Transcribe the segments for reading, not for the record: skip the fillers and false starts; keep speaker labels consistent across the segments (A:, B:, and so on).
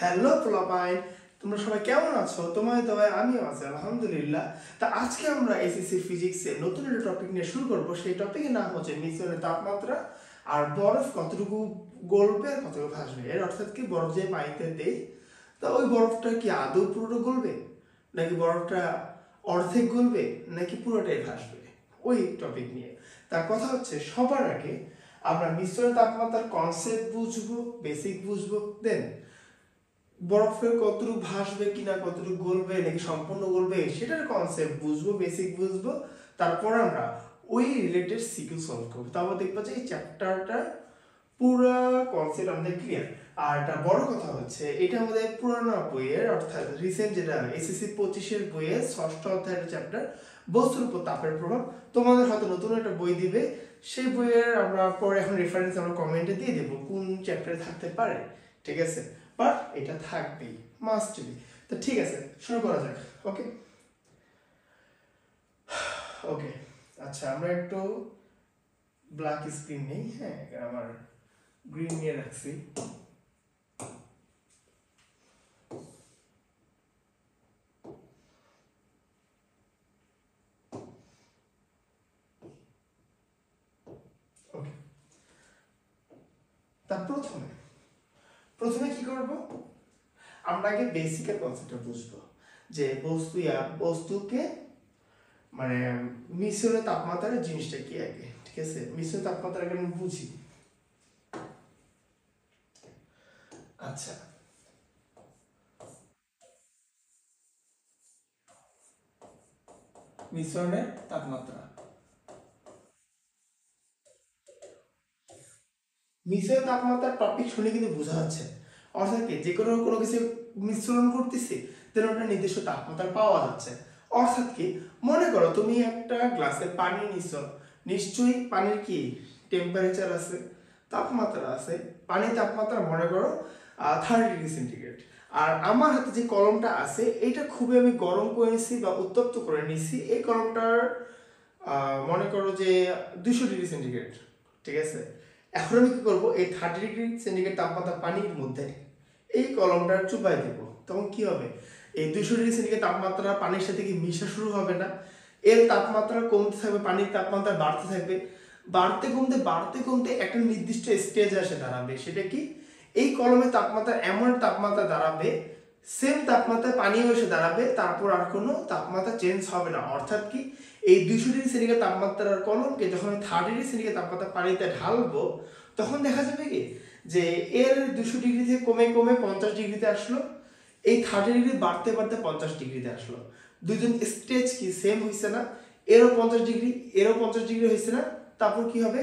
A: Hello পোলাপাইন, তোমরা সবাই কেমন আছো? তোমায় তোমায় আমিও আছি আলহামদুলিল্লাহ। তা আজকে আমরা এসএসসি ফিজিক্সের নতুন একটা টপিক নিয়ে শুরু করব। সেই টপিকের নাম হচ্ছে মিশ্রণের তাপমাত্রা আর বরফ কতটুকু গলবে আর কতটুকু ভাসবে। এর অর্থাৎ কি, বরফ যে পানিতে দেই তা ওই বরফটা কি আদৌ পুরোটা গলবে, নাকি বরফটা অর্ধেক গলবে, নাকি পুরোটাই ভাসবে, ওই টপিক নিয়ে। তার কথা হচ্ছে সবার আগে আমরা মিশ্রণের তাপমাত্রার কনসেপ্ট বুঝবো, বেসিক বুঝবো, দেন বরফের কতটুকু ভাসবে কিনা, কতটুকু গলবে নাকি সম্পূর্ণ গলবে সেটার কনসেপ্ট বুঝবো, বেসিক বুঝবো। তারপর আমরা ওই রিলেটেড সিকিউ সলভ করবো। তারপর দেখবো যে এই চ্যাপ্টারটা পুরো কনসেপ্ট আমাদের ক্লিয়ার। আর একটা বড় কথা হচ্ছে, এটা আমাদের পুরানো বইয়ের অর্থাৎ রিসেন্ট যেটা এসএসসি 25-এর বইয়ের 6ষ্ঠ অধ্যায়ের চ্যাপ্টার বস্তুর উপর তাপের প্রভাব। তোমাদের হয়তো নতুন একটা বই দিবে, সেই বইয়ের আমরা পরে এখন রেফারেন্স আমরা কমেন্টে দিয়ে দেবো কোন চ্যাপ্টারে থাকতে পারে, ঠিক আছে? বাট এটা থাকবেই, মাস্ট বি। তো ঠিক আছে, শুরু করা যাক। ওকে ওকে আচ্ছা, আমরা একটু ব্ল্যাক স্ক্রিন নেই, হ্যাঁ আমার গ্রিন নিয়ে রাখছি। ওকে, তা প্রথমে কি করব, আমরা আগে বেসিকের কনসেপ্টটা বুঝবো যে বস্তুকে মানে মিশ্রণের তাপমাত্রার জিনিসটা কি আগে, ঠিক আছে? মিশ্রণের তাপমাত্রা আগে আমি বুঝি। আচ্ছা, মিশ্রণের তাপমাত্রা, মিশ্রণের তাপমাত্রার টপিক শুনে কিন্তু বোঝা যাচ্ছে, অর্থাৎ কি, যে কোনো কিছু মিশ্রণ করতেছি তেন একটা নির্দিষ্ট তাপমাত্রা পাওয়া যাচ্ছে। অর্থাৎ কি, মনে করো তুমি একটা গ্লাসে পানি নিছো, নিশ্চয়ই পানির কি টেম্পারেচার আছে, তাপমাত্রা আছে। পানির তাপমাত্রা মনে করো 30°C। আর আমার হাতে যে কলমটা আছে এটা খুবই আমি গরম করে নিছি বা উত্তপ্ত করে নিছি। এই কলমটার মনে করো যে 200°C, ঠিক আছে? এখন আমি কি করবো, এই 30°C তাপমাত্রা পানির মধ্যে এই কলমটা চুপাই দেব। তখন কি হবে, এই 200°C তাপমাত্রা পানির সাথে কি মিশা শুরু হবে না? এর তাপমাত্রা কমতে থাকবে, পানির তাপমাত্রা বাড়তে থাকবে, বাড়তে কমতে একটা নির্দিষ্ট স্টেজ আসে দাঁড়াবে। সেটা কি, এই কলমের তাপমাত্রা এমন তাপমাত্রা দাঁড়াবে, সেম তাপমাত্রায় পানিও এসে দাঁড়াবে, তারপর আর কোনো তাপমাত্রা চেঞ্জ হবে না। অর্থাৎ কি, এই 200°C তাপমাত্রার কলমকে যখন আমি 30°C তাপমাত্রা পানিতে ঢালবো, তখন দেখা যাবে কি যে এর 200° থেকে কমে কমে 50°তে আসলো, এই 30° বাড়তে বাড়তে 50°তে আসলো। দুইজন স্টেজ কি সেম হয়েছে না? এরও 50°, এরও 50° হয়েছে না? তারপর কি হবে,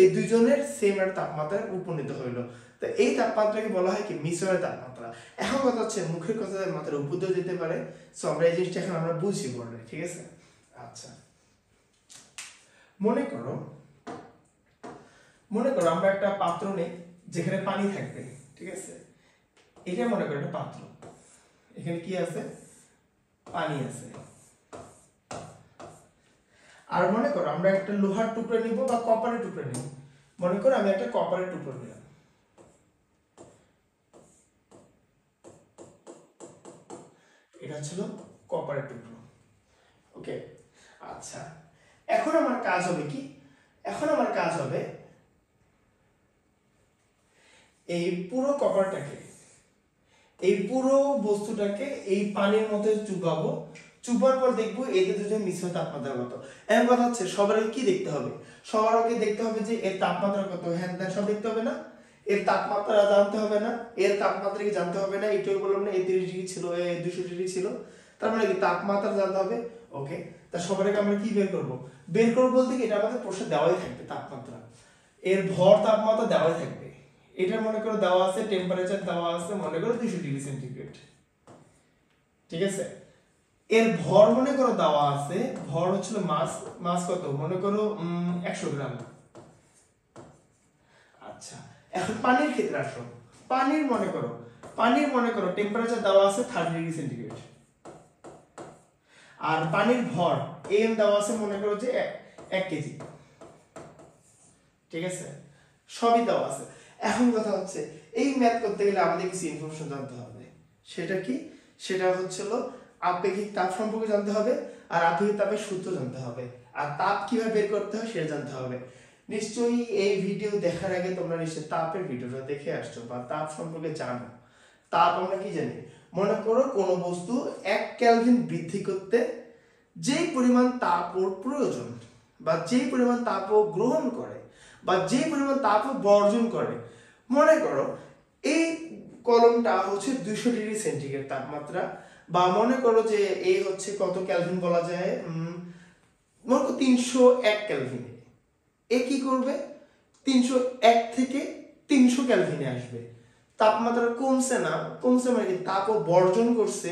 A: এই দুইজনের সেম একটা তাপমাত্রায় উপনীত হইলো। তো এই তাপমাত্রাকে বলা হয় কি, মিশ্রণের তাপমাত্রা। এখন কথা হচ্ছে, মুখের কথা মাত্রার উপর দিয়েও যেতে পারে। সো আমরা এই জিনিসটা এখন আমরা বুঝি পড়লে, ঠিক আছে? আচ্ছা, মনে করো আমরা একটা পাত্র নেই যেখানে পানি থাকবে, ঠিক আছে? এটা মনে করো একটা পাত্র, এখানে কি আছে, পানি আছে। আর মনে করো আমরা একটা লোহার টুকরো নিব বা কপারের টুকরো নিব। মনে করো আমি একটা কপারের টুকরো নিলাম, এটা ছিল কপারের টুকরো। ওকে, আচ্ছা, এখন আমার কাজ হবে কি, এই পুরো কপারটাকে, এই পুরো বস্তুটাকে এই পানির মধ্যে চুবাবো। চুবার পর দেখবো এদের দুজন মিশ্র তাপমাত্রা কত। এমন কথা হচ্ছে, সবার আগে কি দেখতে হবে, সবার আগে দেখতে হবে যে এর তাপমাত্রা কত, হ্যাঁ দেন সব দেখতে হবে না? এর তাপমাত্রা জানতে হবে না? এর তাপমাত্রা কি জানতে হবে না? একটু বললাম না, 30° ছিল, 200° ছিল, তার মানে কি তাপমাত্রা জানতে হবে। ওকে, তা সবার আগে আমরা কি বের করবো বলতে কি, এটা আমাদের প্রশ্নে দেওয়াই থাকবে তাপমাত্রা, এর ভর তাপমাত্রা দেওয়াই থাকবে। এটা মনে করো দেওয়া আছে, টেম্পারেচার দেওয়া আছে মনে করো 200°C, ঠিক আছে? এর ভর মনে করো দেওয়া আছে, ভর হচ্ছিল মাস কত, মনে করো 100 গ্রাম। আচ্ছা, এখন পানির ক্ষেত্রে আসো। পানির মনে করো টেম্পারেচার দেওয়া আছে 30°C, আর পানির ভর এম দেওয়া আছে মনে করো যে 1 কেজি, ঠিক আছে? সবই দেওয়া আছে। এখন কথা হচ্ছে, এই ম্যাথ করতে গেলে আমাদের কিছু ইনফরমেশন জানতে হবে। সেটা কি? সেটা হচ্ছিল আপেক্ষিক তাপ সম্পর্কে জানতে হবে, আর আপেক্ষিক তাপের সূত্র জানতে হবে, আর তাপ কিভাবে বের করতে হয় সেটা জানতে হবে। নিশ্চয়ই এই ভিডিও দেখার আগে তোমরা নিশ্চয়ই তাপের ভিডিওটা দেখে আসছো বা তাপ সম্পর্কে জানো। তাপ আমরা কি জানি? মনে করো কোনো বস্তু 1 কেলভিন বৃদ্ধি করতে যেই পরিমাণ তাপ ওর প্রয়োজন, বা যেই পরিমাণ তাপ ও গ্রহণ করে, বা যেই পরিমাণ তাপ ও বর্জন করে, মনে করো এই কলমটা হচ্ছে 200 ডিগ্রি সেন্টিগ্রেড তাপমাত্রা, বা মনে করো যে এই হচ্ছে কত কেলভিন বলা যায়, মনে করো 301 কেলভিনে। এ কি করবে? 301 থেকে 300 কেলভিনে আসবে। তাপমাত্রা কমছে না, কমছে মানে কি? তাপ ও বর্জন করছে।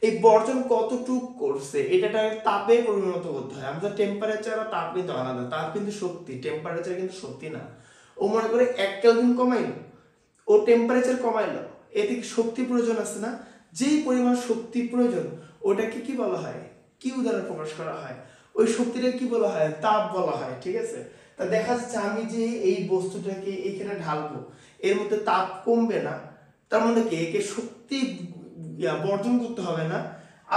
A: এই বর্জন কতটুক করছে এটা তাপে পরিণত করতে হয়। আমাদের টেম্পারেচার আর তাপ কিন্তু আলাদা। তাপ কিন্তু শক্তি, টেম্পারেচার কিন্তু শক্তি না। ও মনে করে 1 কেলভিন কমাইলো, ও টেম্পারেচার কমাইলো, এতে কি শক্তি প্রয়োজন আছে না? যেই পরিমাণ শক্তি প্রয়োজন ওটাকে কি বলা হয়? কিউ দ্বারা প্রকাশ করা হয়। ওই শক্তিটা কি বলা হয়? তাপ বলা হয়। ঠিক আছে? তা দেখা যাচ্ছে আমি যে এই বস্তুটাকে এখানে ঢালবো, এর মধ্যে তাপ কমবে না, তার মানে কি একে শক্তি বর্জন করতে হবে না।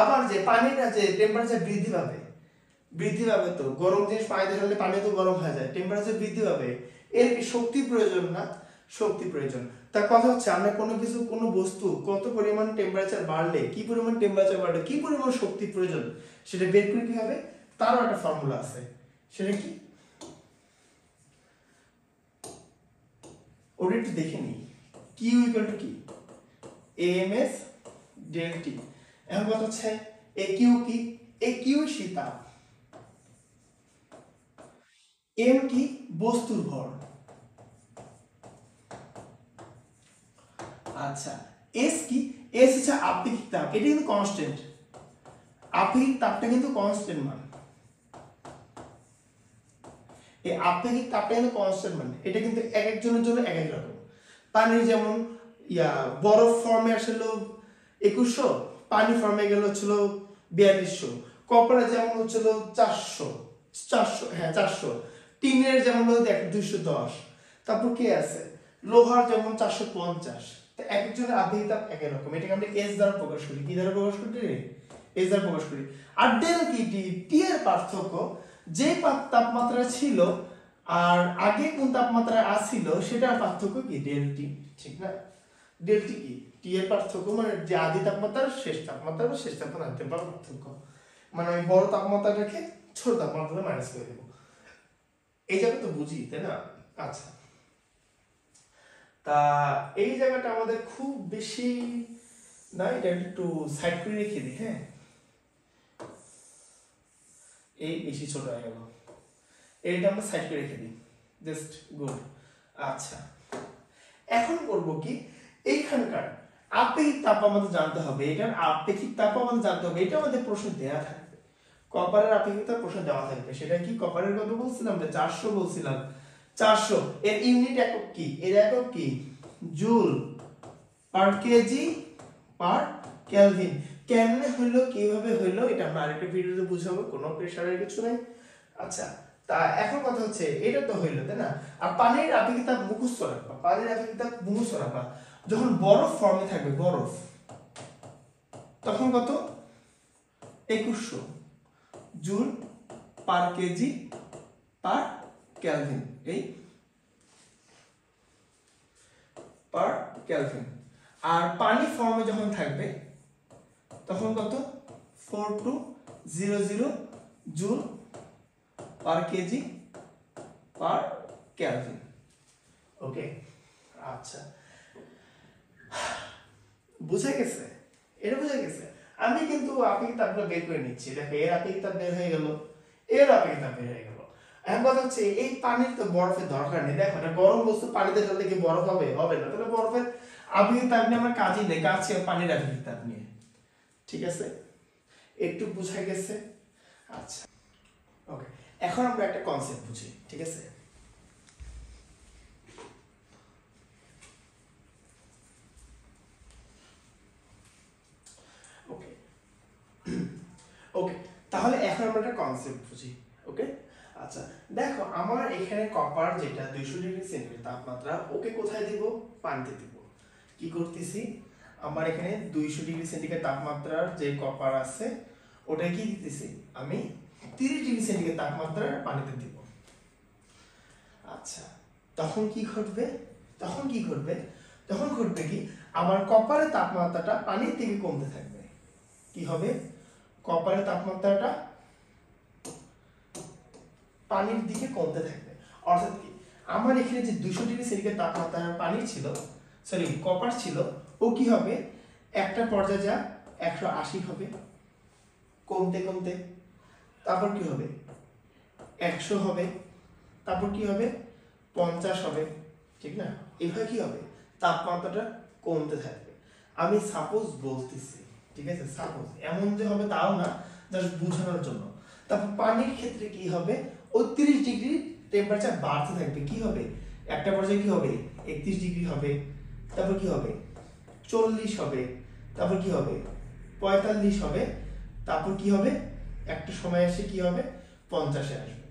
A: আবার যে পানিটা যে টেম্পারেচার বৃদ্ধি পাবে, বৃদ্ধি পাবে তো গরম জিনিস পানিতে ঢাললে পানি তো গরম হয়ে যায়, টেম্পারেচার বৃদ্ধি পাবে, এর কি শক্তি প্রয়োজন না? শক্তি প্রয়োজন। তার কথা হচ্ছে আমরা কোনো কিছু, কোনো বস্তু কত পরিমাণ টেম্পারেচার বাড়লে, কি পরিমাণ টেম্পারেচার বাড়লে কি পরিমাণ শক্তি প্রয়োজন সেটা বের করে কি হবে? তারও একটা ফর্মুলা আছে। সেটা কি? ওটা একটু দেখে নিই। কিউ ইকুয়াল টু কি? AMS del T. এখন কথা হচ্ছে এ কিউ কি? এ কিউ সেই তাপ, এম কি? বস্তুর ভর। আচ্ছা, এস কি? এস হচ্ছে আপেক্ষিক তাপ, এটা কিন্তু কনস্ট্যান্ট। আপেক্ষিক তাপটা কিন্তু কনস্ট্যান্ট মান। এই আপেক্ষিক তাপটা কিন্তু কনস্ট্যান্ট মান, এটা কিন্তু এক একজনের জন্য এক এক রকম। পানির যেমন বরফ ফর্মে আসলো 2100, পানি ফর্মে গেল হচ্ছিল 4200, কপারে যেমন হচ্ছিল 400, 400, হ্যাঁ 400, টিনের যেমন হলো 210, তারপর কে আছে লোহার যেমন 450। তো এক একজনের আপেক্ষিক তাপ এক এক রকম। এটাকে আমরা এস দ্বারা প্রকাশ করি। কি দ্বারা প্রকাশ করি রে? এস দ্বারা প্রকাশ করি। আর ডেল কি? টি। টি এর পার্থক্য যে তাপমাত্রা ছিল আর আগে কোন তাপমাত্রা আসছিল সেটার পার্থক্য কি? Del T. ঠিক না? ডেল টি কি? টি এর পার্থক্য মানে যে আদি তাপমাত্রা শেষ তাপমাত্রা বা শেষ তাপমাত্রা আদি তাপমাত্রার পার্থক্য। মানে আমি বড় তাপমাত্রাটাকে ছোট তাপমাত্রা মাইনাস করে দেবো। এই জায়গা তো বুঝি, তাই না? আচ্ছা, তা এই জায়গাটা আমাদের খুব বেশি না, এটা একটু সাইড করে রেখে দিই। হ্যাঁ, এই বেশি ছোট হয়ে গেল, এইটা আমরা সাইড করে রেখে দিই। Just good. আচ্ছা, এখন করব কি? এইখানকার আপেক্ষিক তাপ আমাদের জানতে হবে। এটার আপেক্ষিক তাপ আমাদের জানতে হবে। এটা আমাদের প্রশ্ন দেয়া থাকবে। কপারের আপেক্ষিক তাপ প্রশ্ন দেওয়া থাকবে। সেটা কি? কপারের কত বলছিলাম? 400 বলছিলাম। 400 এর ইউনিট একক কি? এর একক কি? Joule per KG per kelvin. কেমনে হইলো, কিভাবে হইলো, এটা আমরা আরেকটা ভিডিওতে বুঝাবো, কোনো প্রেসারের কিছু নাই। আচ্ছা, তা এখন কথা হচ্ছে এটা তো হইলো, তাই না? আর পানির আপেক্ষিক তাপ মুখস্থ রাখবা, পানির আপেক্ষিক তাপ মুখস্থ রাখবা। যখন বরফ ফর্মে থাকবে, বরফ, তখন কত? 2100 joule per KG per kelvin. এই পার কেলভিন। আর পানি ফর্মে যখন থাকবে তখন কত? 4200 joule per KG per kelvin. Okay, আচ্ছা, বুঝে গেছে? এটা বুঝে গেছে? আমি কিন্তু আপেক্ষিক তাপটা বের করে নিচ্ছি। দেখো, এর আপেক্ষিক তাপ বের হয়ে গেল, এর আপেক্ষিক তাপ বের হয়ে গেল। এখন কথা হচ্ছে এই পানির তো বরফের দরকার নেই। দেখো, এটা গরম বস্তু, পানিতে ঢাললে কি বরফ হবে? হবে না। তাহলে বরফের আপেক্ষিক তাপ নিয়ে আমার কাজই নেই, কাজ ছিল পানির আপেক্ষিক তাপ নিয়ে। ঠিক আছে? একটু বুঝা গেছে? আচ্ছা, ওকে, এখন আমরা একটা কনসেপ্ট বুঝি। ঠিক আছে? ওকে ওকে, তাহলে এখন আমরা একটা কনসেপ্ট বুঝি। ওকে, আচ্ছা, দেখো আমার এখানে কপার যেটা 200 ডিগ্রি সেন্টিগ্রেড তাপমাত্রা, ওকে কোথায় দিব? পানিতে দিব। কি করতেছি? আমার এখানে 200 ডিগ্রি সেন্টিগ্রেড তাপমাত্রার যে কপার আছে ওটা কি দিতেছি আমি 30 ডিগ্রি সেন্টিগ্রেড তাপমাত্রার পানিতে দিব। আচ্ছা, তখন কি ঘটবে? তখন ঘটবে কি আমার কপারের তাপমাত্রাটা পানির থেকে কমতে থাকবে। কি হবে? কপারের তাপমাত্রাটা পানির দিকে কমতে থাকবে। অর্থাৎ কি আমার এখানে যে 200 ডিগ্রি সেন্টিগ্রেড তাপমাত্রার পানি ছিল, সরি কপার ছিল, ও কি হবে একটা পর্যায়ে যা 180 হবে, কমতে কমতে তারপর কি হবে 100 হবে, তারপর কি হবে 50 হবে, ঠিক না? এভাবে কি হবে তাপমাত্রাটা কমতে থাকবে। আমি সাপোজ বলতেছি, ঠিক আছে, সাপোজ, এমন যে হবে তাও না, জাস্ট বোঝানোর জন্য। তারপর পানির ক্ষেত্রে কি হবে 38 ডিগ্রি টেম্পারেচার বাড়তে থাকবে। কি হবে একটা পর্যায়ে কি হবে 31 ডিগ্রি হবে, তারপর কি হবে 40 হবে, তারপর কি হবে 45 হবে, তারপর কি হবে একটা সময় এসে কি হবে 50-এ আসবে।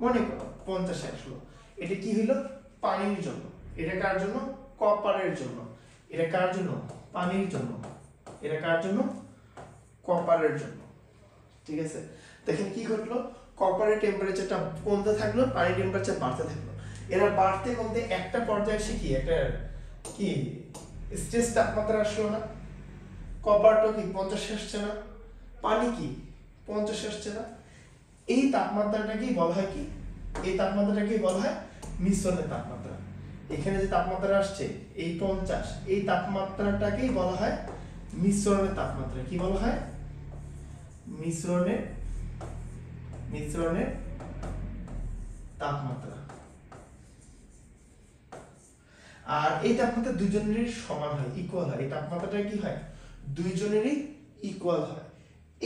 A: মনে করো 50-এ আসলো। এটা কি হইলো পানির জন্য। এটা কার জন্য? কপারের জন্য। এটা কার জন্য? পানির জন্য। এটা কার জন্য? কপারের জন্য। ঠিক আছে, দেখেন কি ঘটলো, কপারের টেম্পারেচারটা কমতে থাকলো, পানির টেম্পারেচার বাড়তে থাকলো। এরা বাড়তে কমতে একটা পর্যায়ে এসে কি একটা কি স্ট্রেস তাপমাত্রা আসলো না? কপারটা কি 50 আসছে না? পানি কি 50 আসছে না? এই তাপমাত্রাটাকেই বলা হয় কি, এই তাপমাত্রাটাকেই বলা হয় মিশ্রণের তাপমাত্রা। এখানে যে তাপমাত্রা আসছে এই 50, এই তাপমাত্রাটাকেই বলা হয় মিশ্রণের তাপমাত্রা। কি বলা হয়? মিশ্রণের তাপমাত্রা। আর এই তাপমাত্রা দুইজনেরই সমান হয়, ইকুয়াল হয়। এই তাপমাত্রাটা কি হয় দুইজনেরই ইকুয়াল হয়।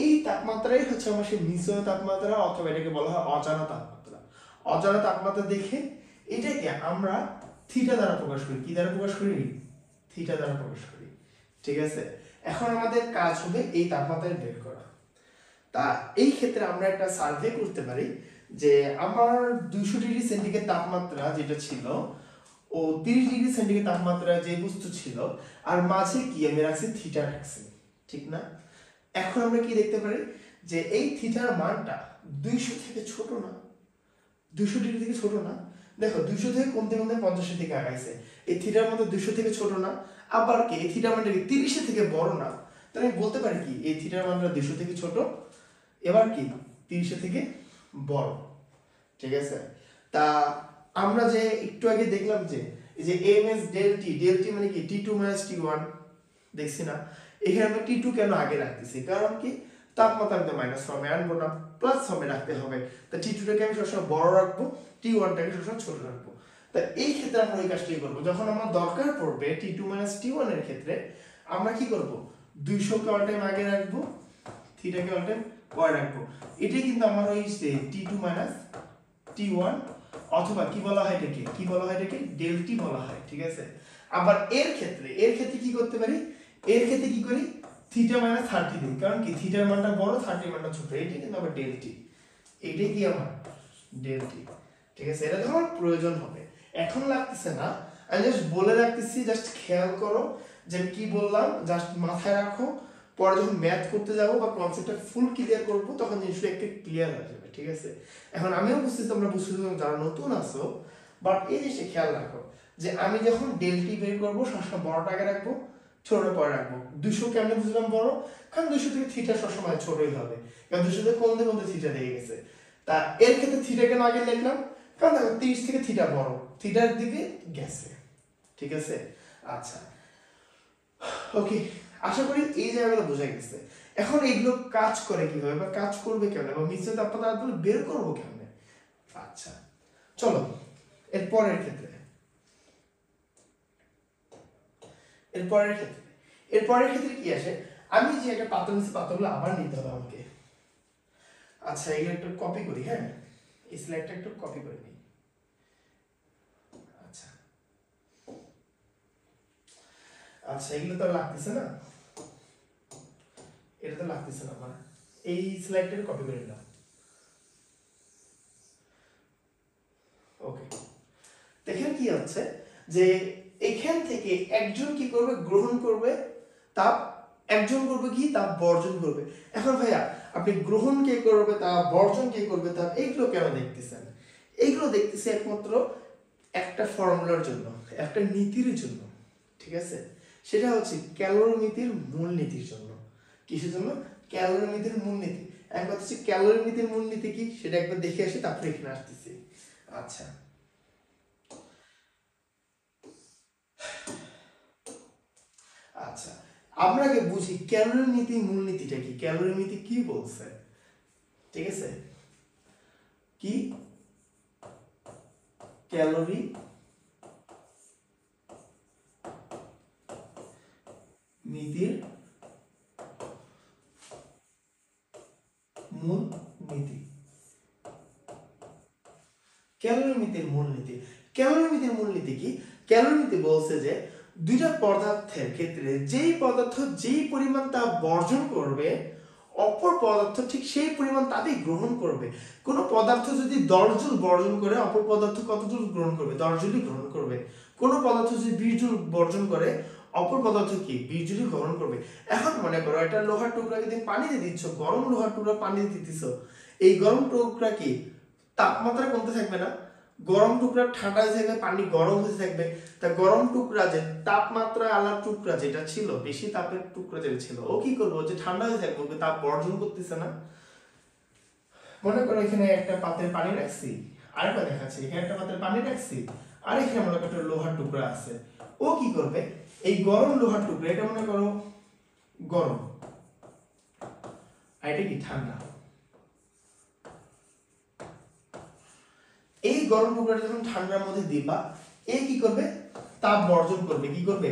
A: এই তাপমাত্রাই হচ্ছে আমার সেই মিশ্র তাপমাত্রা, অথবা এটাকে বলা হয় অজানা তাপমাত্রা। অজানা তাপমাত্রা দেখে এটাকে আমরা থিটা দ্বারা প্রকাশ করি। কি দ্বারা প্রকাশ করি? থিটা দ্বারা প্রকাশ করি। ঠিক আছে, এখন আমাদের কাজ হবে এই তাপমাত্রা বের করা। তা এই ক্ষেত্রে আমরা একটা সার্ভে করতে পারি যে আমার 200 ডিগ্রি সেন্টিগ্রেড তাপমাত্রা যেটা ছিল ও 30 ডিগ্রি সেন্টিগ্রেড তাপমাত্রা যে বস্তু ছিল, আর মাঝে কি আমি রাখছি থিটা রাখছি, ঠিক না? এখন আমরা কি দেখতে পারি যে এই থিটার মানটা 200 থেকে ছোট না, 200 ডিগ্রি থেকে ছোট না। দেখো 200 থেকে কমতে কমতে 50-এর দিকে আগাইছে। এই থিটার মধ্যে 200 থেকে ছোট না, আবার কি এই থিটার মানটা 30-এর থেকে বড় না। তাহলে আমি বলতে পারি কি এই থিটার মানটা 200 থেকে ছোট, এবার কি 30-এর থেকে বড়। ঠিক আছে, তা আমরা যে একটু আগে দেখলাম যে এই যে ms del t মানে কি t2 - t1 দেখছি না? এখানে আমরা t2 কেন আগে রাখতেছি? কারণ কি তাপমাত্রা একদম মাইনাস ফর্মে আনবো না, প্লাস ফর্মে রাখতে হবে। তা t2 টাকে আমি সবসময় বড় রাখবো, t1 টাকে সবসময় ছোট রাখবো। তা এই ক্ষেত্রে আমরা এই কাজটাই করবো। যখন আমার দরকার পড়বে t2 - t1 এর ক্ষেত্রে আমরা কি করব 200 কে অল টাইম আগে রাখবো, থিটাকে অল টাইম পরে রাখবো। এটাই কিন্তু আমার ওই t2 - t1, অথবা কি বলা হয় এটাকে, কি বলা হয় এটাকে del t বলা হয়। ঠিক আছে, আবার এর ক্ষেত্রে কি করতে পারি, এর ক্ষেত্রে কি করি থিটা - 30 দিই। কারণ কি থিটার মানটা বড়, 30 মানটা ছোট। এইটা কিন্তু আবার del t, এইটাই কি আমার del t। ঠিক আছে, এটা তোমার প্রয়োজন হবে, এখন লাগতেছে না, আমি জাস্ট বলে রাখতেছি, জাস্ট খেয়াল করো যে আমি কি বললাম, জাস্ট মাথায় রাখো। পরে যখন ম্যাথ করতে যাবো বা কনসেপ্টটা ফুল ক্লিয়ার করবো তখন জিনিসটা একটু ক্লিয়ার হয়ে যাবে। ঠিক আছে, এখন আমিও বুঝতেছি তোমরা বুঝতে, যারা নতুন আছো, বাট এই জিনিসটা খেয়াল রাখো যে আমি যখন del t বের করবো সবসময় বড়টা আগে রাখবো, ছোটটা পরে রাখবো। 200 কেমনে বুঝলাম বড়? কারণ 200 থেকে থিটা সবসময় ছোটই হবে, কারণ 200 থেকে কমতে কমতে থিটা দিয়ে গেছে। তা এর ক্ষেত্রে থিটা কেন আগে লিখলাম? কারণ দেখো 30 থেকে থিটা বড়, থিটার দিকে গেছে। ঠিক আছে, আচ্ছা ওকে, আশা করি এই জায়গাগুলো বোঝা গেছে। এখন এইগুলো কাজ করে কিভাবে বা কাজ করবে কেমনে বা মিশ্র তাপমাত্রা বের করবো কেমনে? আচ্ছা চলো এর পরের ক্ষেত্রে কি আসে, আমি যে একটা পাত্র নিচ্ছি, পাত্রগুলো আবার নিতে হবে আমাকে। আচ্ছা এগুলো একটু কপি করি, হ্যাঁ এই স্লাইডটা একটু কপি করে নিই। আচ্ছা আচ্ছা এগুলো তো লাগতেছে না, এটা তো লাগতেছে না আমার, এই স্লাইডটা কপি করে নিলাম। ওকে, দেখেন কি হচ্ছে যে এখান থেকে একজন কি করবে, গ্রহণ করবে তাপ, একজন করবে কি, তাপ বর্জন করবে। এখন ভাইয়া আপনি গ্রহণ কে করবে তাপ, বর্জন কে করবে তাপ, এইগুলো কেন দেখতেছেন? এইগুলো দেখতেছি একমাত্র একটা ফর্মুলার জন্য, একটা নীতির জন্য, ঠিক আছে? সেটা হচ্ছে ক্যালোরিমিতির মূলনীতির জন্য। কিসের জন্য? ক্যালোরিমিতির মূলনীতি। একবার হচ্ছে ক্যালোরিমিতির মূলনীতি কি সেটা একবার দেখে আসি, তারপরে এখানে আসতেছি। আচ্ছা, আচ্ছা আমরা আগে বুঝি ক্যালোরিমিতি মূলনীতিটা কি, ক্যালোরিমিতি কি বলছে, ঠিক আছে? কি ক্যালোরি মিতির মূলনীতি। ক্যালোরিমিতির মূলনীতি, ক্যালোরিমিতির মূলনীতি কি? ক্যালোরিমিতি বলছে যে দুইটা পদার্থের ক্ষেত্রে যেই পদার্থ যেই পরিমাণ তাপ বর্জন করবে, অপর পদার্থ ঠিক সেই পরিমাণ তাপই গ্রহণ করবে। কোন পদার্থ যদি 10 জুল বর্জন করে, অপর পদার্থ কত জুল গ্রহণ করবে? 10 জুলই গ্রহণ করবে। কোন পদার্থ যদি 20 জুল বর্জন করে, অপর পদার্থ কি 20 জুলই গ্রহণ করবে। এখন মনে করো এটা লোহার টুকরাকে তুমি পানিতে দিচ্ছ, গরম লোহার টুকরা পানিতে দিতেছ, এই গরম টুকরা কি তাপমাত্রা কমতে থাকবে না? গরম টুকরা ঠান্ডা হয়ে থাকবে, পানি গরম হতে থাকবে। তা গরম টুকরা যে তাপমাত্রা আলার টুকরা যেটা ছিল, বেশি তাপের টুকরা যেটা ছিল, ও কি করবো, যে ঠান্ডা হয়ে থাকবে, তাপ বর্জন করতেছে না। মনে করো এখানে একটা পাত্রে পানি রাখছি, আরেকটা দেখাচ্ছি, এখানে একটা পাত্রে পানি রাখছি, আর এখানে মনে করো একটা লোহার টুকরা আছে। ও কি করবে, এই গরম লোহার টুকরা, এটা মনে করো গরম, আর এটা কি ঠান্ডা। এই গরম টুকরাটা যখন ঠান্ডার মধ্যে দিবা, এ কি করবে, তাপ বর্জন করবে। কি করবে?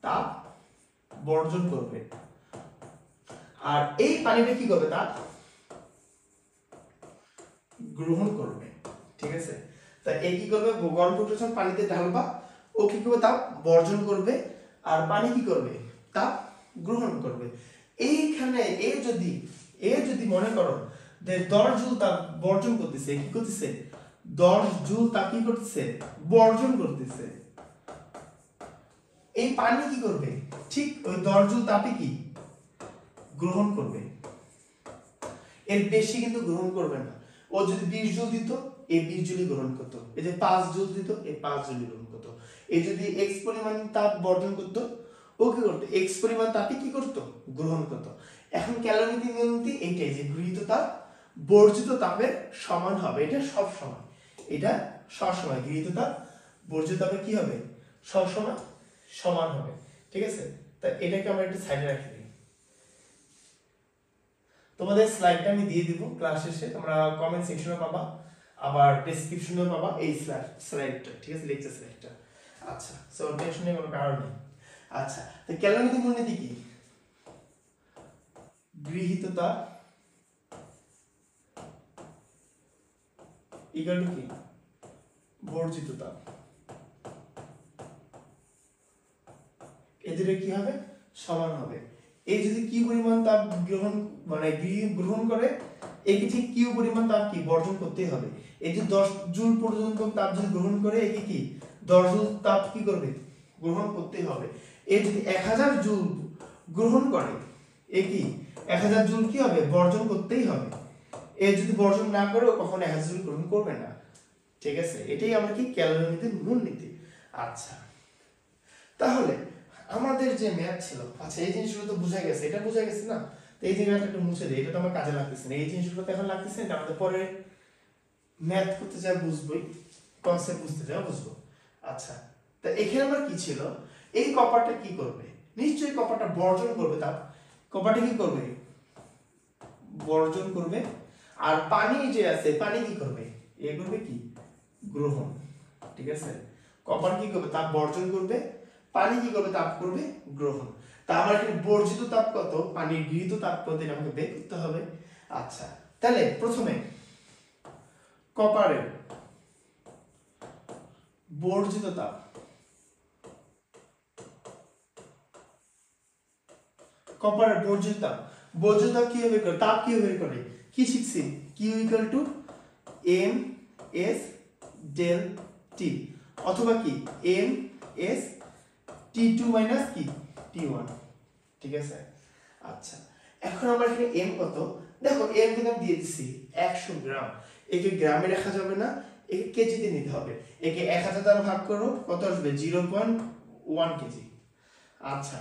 A: তাপ বর্জন করবে। আর এই পানিটা কি করবে, তাপ গ্রহণ করবে, ঠিক আছে? তা এ কি করবে, গরম টুকরা যখন পানিতে ঢালবা, ও কি করবে, তাপ বর্জন করবে, আর পানি কি করবে, তাপ গ্রহণ করবে। এইখানে এ যদি মনে করো যে 10 জুল তাপ বর্জন করতেছে, কি করতেছে, 10 জুল তাপ কি করতেছে, বর্জন করতেছে। এই পানি কি করবে, ঠিক ওই 10 জুল তাপই কি গ্রহণ করবে, এর বেশি কিন্তু গ্রহণ করবে না। ও যদি 20 জুল দিত, এই 20 জুলই গ্রহণ করতো। এই যে 5 জুল দিত, এই 5 জুলই গ্রহণ করতো। এই যদি x পরিমাণ তাপ বর্জন করতো, ও কি করতো, x পরিমাণ তাপই কি করতো, গ্রহণ করতো। এখন ক্যালোরিমিতির নিয়মটি এইটাই, যে গৃহীত তাপ বর্জিত তাপের সমান হবে। এটা সব সময়, এটা সব সময় গৃহীত তাপ বর্জিত তাপের কি হবে, সব সময় সমান হবে, ঠিক আছে? তা এটাকে আমরা একটু সাইডে রাখি দিই। তোমাদের স্লাইডটা আমি দিয়ে দিব ক্লাস শেষে, তোমরা কমেন্ট সেকশনে পাবা, আবার ডেসক্রিপশনেও পাবা এই স্লাইডটা, ঠিক আছে, লেকচার স্লাইডটা। আচ্ছা, সো টেনশন নেই, কোনো কারণ নেই। আচ্ছা, তো ক্যালোরিমিতির মূলনীতি কি? গৃহীত তাপ ইকুয়াল টু কি, বর্জিত তাপ। এদের কি হবে, সমান হবে। এই যদি কি পরিমাণ তাপ গ্রহণ মানে গ্রহণ করে, একে ঠিক কিউ পরিমাণ তাপ কি বর্জন করতেই হবে। এই যে 10 জুল পর্যন্ত তাপ যদি গ্রহণ করে, একে কি 10 জুল তাপ কি করবে, গ্রহণ করতেই হবে। এই যদি 1000 জুল গ্রহণ করে, এ কি 1000 জুল কি হবে, বর্জন করতেই হবে। এ যদি বর্জন না করে, কখনো 1000 জুল গ্রহণ করবে না, ঠিক আছে? এটাই আমরা কি ক্যালোরিমিতির মূলনীতি। আচ্ছা, তাহলে আমাদের যে ম্যাথ ছিল, আচ্ছা এই জিনিসগুলো তো বুঝা গেছে, এটা বুঝা গেছে না? তো এই জায়গাটা একটু মুছে দিই, এটা তো আমার কাজে লাগতেছে না, এই জিনিসগুলো তো এখন লাগতেছে না, আমাদের পরে ম্যাথ করতে যা বুঝবই, কনসেপ্ট বুঝতে যা বুঝবো। আচ্ছা, তা এখানে আমার কি ছিল, এই কপারটা কি করবে, নিশ্চয়ই কপারটা বর্জন করবে তাপ। কপারটা কি করবে, বর্জন করবে। আর পানি যে আছে, পানি কি করবে, এ করবে কি, গ্রহণ, ঠিক আছে? কপার কি করবে, তাপ বর্জন করবে, পানি কি করবে, তাপ করবে গ্রহণ। তা আমার এখানে বর্জিত তাপ কত, পানির গৃহীত তাপ কত, এটা আমাকে বের করতে হবে। আচ্ছা, তাহলে প্রথমে কপারের বর্জিত তাপ, কপারের বর্জিত তাপ, বর্জিত তাপ কি হবে, তাপ কি বের করে, কি শিখছি, Q equal to M S del T, অথবা কি এম এস T2 মাইনাস কি T1, ঠিক আছে। আচ্ছা এখন আমরা এখানে m কত, দেখো m কিন্তু আমি দিয়ে দিছি 100 গ্রাম, একে গ্রামে রাখা যাবে না, একে কেজিতে নিতে হবে। একে 1000 দ্বারা ভাগ করো, কত আসবে 0.1 কেজি। আচ্ছা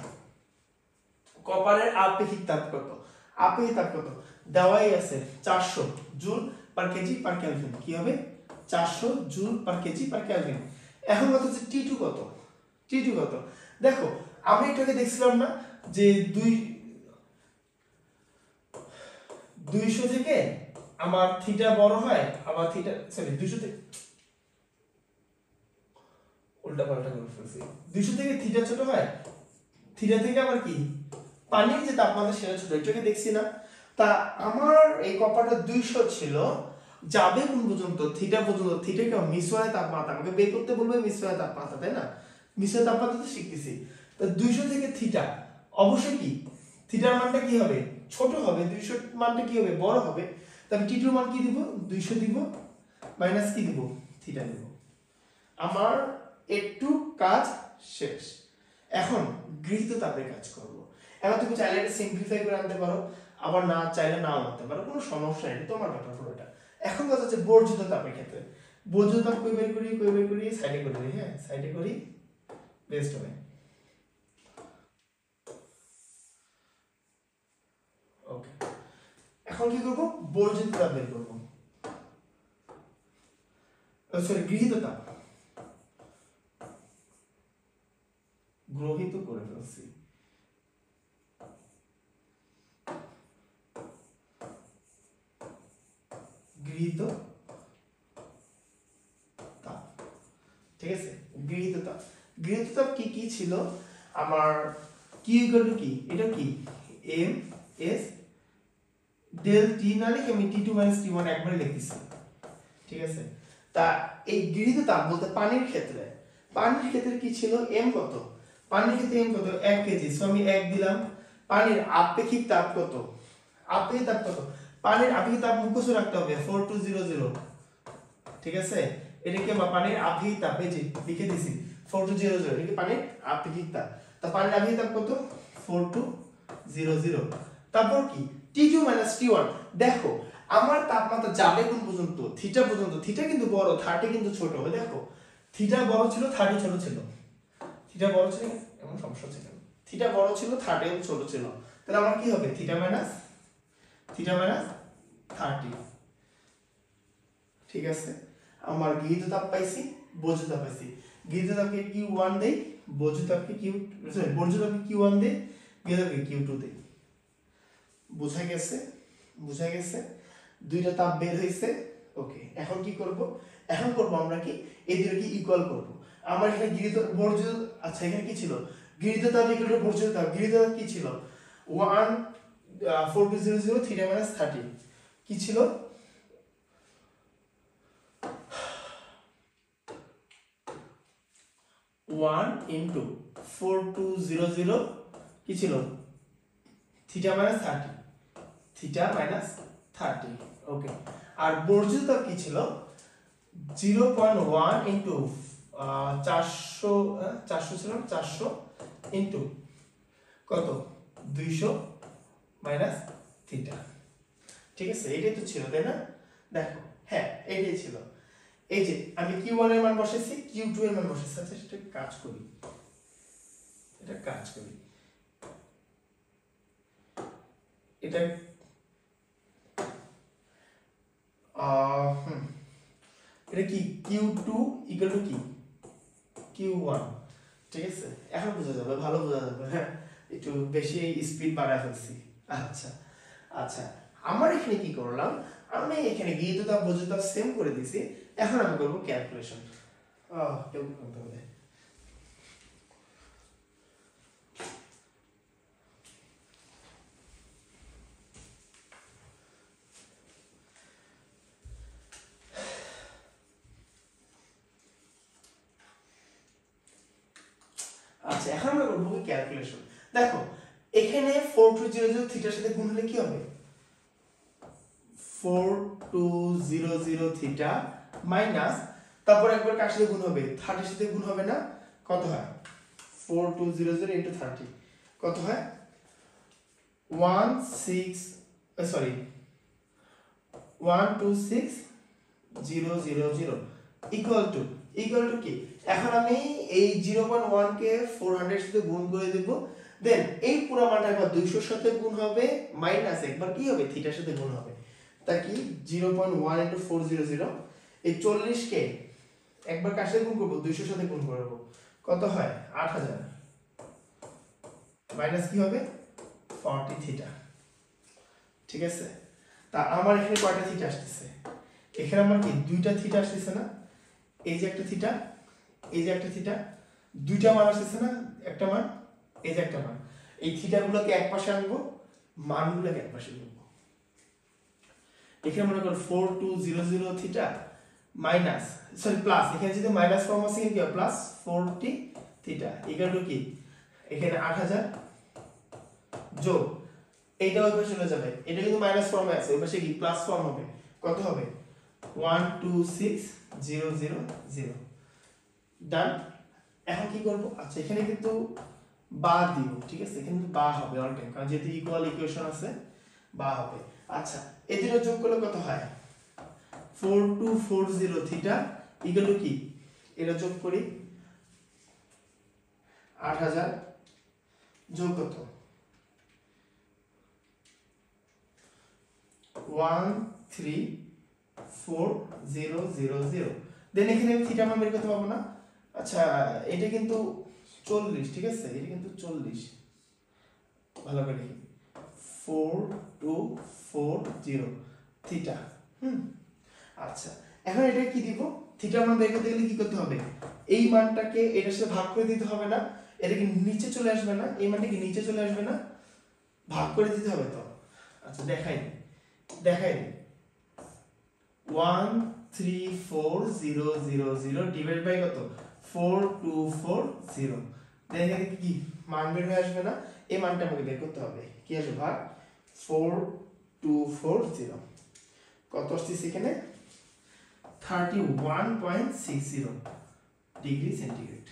A: কপারের আপেক্ষিক তাপ কত, আপেক্ষিক তাপ কত দেওয়াই আছে 400 joule per KG per kelvin, কি হবে 400 joule per KG per kelvin. এখন কত হচ্ছে T2 কত, T2 কত, দেখো আমি এটাকে দেখছিলাম না যে 200 থেকে আমার থিটা বড় হয়, আবার থিটা সরি 200 থেকে উল্টা পাল্টা করে ফেলছি, 200 থেকে থিটা ছোট হয়, থিটা থেকে আবার কি পানির যে তাপমাত্রা সেটা ছোট, এটাকে দেখছি না। তা আমার এই কপারটা 200 ছিল, যাবে কোন পর্যন্ত থিটা পর্যন্ত, থিটাকে মিশ্রণের তাপমাত্রা আমাকে বের করতে বলবে, মিশ্রণের তাপমাত্রা, তাই না, মিশ্রণের তাপমাত্রা তো শিখতেছি। তা 200 থেকে থিটা অবশ্যই কি থিটার মানটা কি হবে ছোট হবে, 200 মানটা কি হবে বড় হবে, তাহলে T2 মান কি দিব 200 দিব মাইনাস কি দিব থিটা দিব। আমার একটু কাজ শেষ, এখন গৃহীত তাপের কাজ করব। এখন তুমি চাইলে এটা সিম্পলিফাই করে আনতে পারো, আবার না চাইলে নাও আনতে পারো, কোনো সমস্যা নেই, তোমার ব্যাপার পুরোটা। এখন কথা হচ্ছে বর্জিত তাপের ক্ষেত্রে, বর্জিত তাপ কই বের করি সাইডে করে দিই, হ্যাঁ সাইডে করি বেস্ট হবে। ওকে এখন কি করব বর্জিত তাপ বের করব, সরি গৃহীত তাপ, গ্রহিত করে ফেলছি, গৃহীত তাপ, ঠিক আছে। গৃহীত তাপ, গৃহীত তাপ কি কি ছিল আমার, কি ইকুয়াল টু কি, এটা কি m s ডেল টি না লিখে আমি T2 T1 একবারে লিখতেছি, ঠিক আছে। তা এই গৃহীত তাপ বলতে পানির ক্ষেত্রে, পানির ক্ষেত্রে কি ছিল m কত, পানির ক্ষেত্রে m কত 1 কেজি, সো আমি 1 দিলাম। পানির আপেক্ষিক তাপ কত, আপেক্ষিক তাপ কত, পানির আপেক্ষিক তাপ মুখস্থ রাখতে হবে 4200, ঠিক আছে। এটা কি পানির আপেক্ষিক তাপ, এই যে লিখে দিছি 4200, এটা কি পানির আপেক্ষিক তাপ। তা পানির আপেক্ষিক তাপ কত 4200, তারপর কি T2 T1, দেখো আমার তাপমাত্রা যাবে কোন পর্যন্ত থিটা পর্যন্ত, থিটা কিন্তু বড় 30 কিন্তু ছোট হবে, দেখো থিটা বড় ছিল 30 ছোট ছিল, থিটা বড় ছিল এমন সমস্যা ছিল, থিটা বড় ছিল 30 ছোট ছিল, তাহলে আমার কি হবে থিটা মাইনাস 30, ঠিক আছে। আমার গৃহীত তাপ পাইছি, বর্জিত তাপ পাইছি, গৃহীত তাপকে Q1 দেই, বর্জিত তাপকে বর্জিত তাপকে Q1 দেই, গৃহীত তাপকে Q2 দেই। বুঝা গেছে, বুঝা গেছে, দুইটা তাপ বের হইছে। ওকে এখন কি করব, এখন করব আমরা কি এই দুটোকে ইকুয়াল করব। আমার এখানে গৃহীত বর্জিত, আচ্ছা এখানে কি ছিল গৃহীত তাপ ইকুয়াল টু বর্জিত তাপ, গৃহীত তাপ কি ছিল 14200 থিটা মাইনাস 30, কি ছিল 1 into 4200 কি ছিল থিটা মাইনাস 30, থিটা মাইনাস 30, ওকে। আর বর্জিত তাপ কি ছিল 0.1 into 400 ছিল 400 into কত 200 মাইনাস থিটা, ঠিক আছে। এটাই তো ছিল তাই না, দেখো হ্যাঁ এটাই ছিল। এই যে আমি Q1 এর মান বসাইছি, Q2 এর মান বসাইছি, আচ্ছা এটা কাজ করি, এটা কাজ করি, এটা এটা কি Q2 ইকুয়াল টু কি Q1, ঠিক আছে। এখন বোঝা যাবে, ভালো বোঝা যাবে, হ্যাঁ একটু বেশি স্পিড বাড়ায় ফেলছি। আচ্ছা আচ্ছা আমার এখানে কি করলাম, আমি এখানে গৃহীত তাপ বর্জিত তাপ সেম করে দিয়েছি। এখন আমি করব ক্যালকুলেশন, ক্যালকুলেট করতে হবে। আচ্ছা এখন আমরা করব ক্যালকুলেশন। দেখো এখানে 4200 থিটার সাথে গুণ হলে কি হবে 4200 থিটা মাইনাস, তারপর একবার কার সাথে গুণ হবে 30 সাথে গুণ হবে না, কত হয় 4200 ইনটু 30 কত হয় 126000 ইকুয়াল টু কি এখন আমি এই 0.1 কে 400 সাথে গুণ করে দেব দেন এই পুরো মানটা একবার 200 এর সাথে গুণ হবে মাইনাস একবার কি হবে থিটার সাথে গুণ হবে তা কি 0.1 ইনটু 400 এই 40 কে একবার কার সাথে গুণ করব 200 এর সাথে গুণ করব কত হয় 8000 মাইনাস কি হবে 40 থিটা ঠিক আছে তা আমার এখানে কয়টা থিটা আসছে এখানে আমার কি দুইটা থিটা আসছে না এই যে একটা থিটা এই যে একটা থিটা দুইটা মান আসছে না একটা মান এই যে একটা মান এই থিটাগুলোকে একপাশে আনবো মানগুলোকে একপাশে আনবো এখানে মনে করো 4200 থিটা মাইনাস সরি প্লাস এখানে যদি মাইনাস ফর্ম আছে কি প্লাস 40 থিটা ইকুয়াল টু কি এখানে 8000 যোগ এইটা ওই পাশে চলে যাবে এটা কিন্তু মাইনাস ফর্মে আছে ওই পাশে কি প্লাস ফর্ম হবে কত হবে 126000 ডান এখন কি করব আচ্ছা এখানে কিন্তু বা দিব ঠিক আছে এখানে কিন্তু বা হবে অল টাইম কারণ যেহেতু ইকুয়াল ইকুয়েশন আছে বা হবে আচ্ছা এই দুটো যোগ করলে কত হয় 4240 থিটা ইকুয়াল টু কি এটা যোগ করি 8000 যোগ কত 13400 দেন এখানে আমি থিটা মান বের করতে পারবো না আচ্ছা এটা কিন্তু 40 ঠিক আছে এটা কিন্তু 40 ভালো করে দেখি 4240 থিটা আচ্ছা এখন এটা কি দিব থিটা মান বের করতে গেলে কি করতে হবে এই মানটাকে এটার সাথে ভাগ করে দিতে হবে না এটা কি নিচে চলে আসবে না এই মানটা কি নিচে চলে আসবে না ভাগ করে দিতে হবে তো আচ্ছা দেখাই 13400 ডিভাইড বাই কত 4240 দেখেন কি মান বের হয়ে আসবে না এই মানটা আমাকে বের করতে হবে কি আসবে ভাগ 4240 কত আসছে এখানে 31.60 ডিগ্রি সেন্টিগ্রেড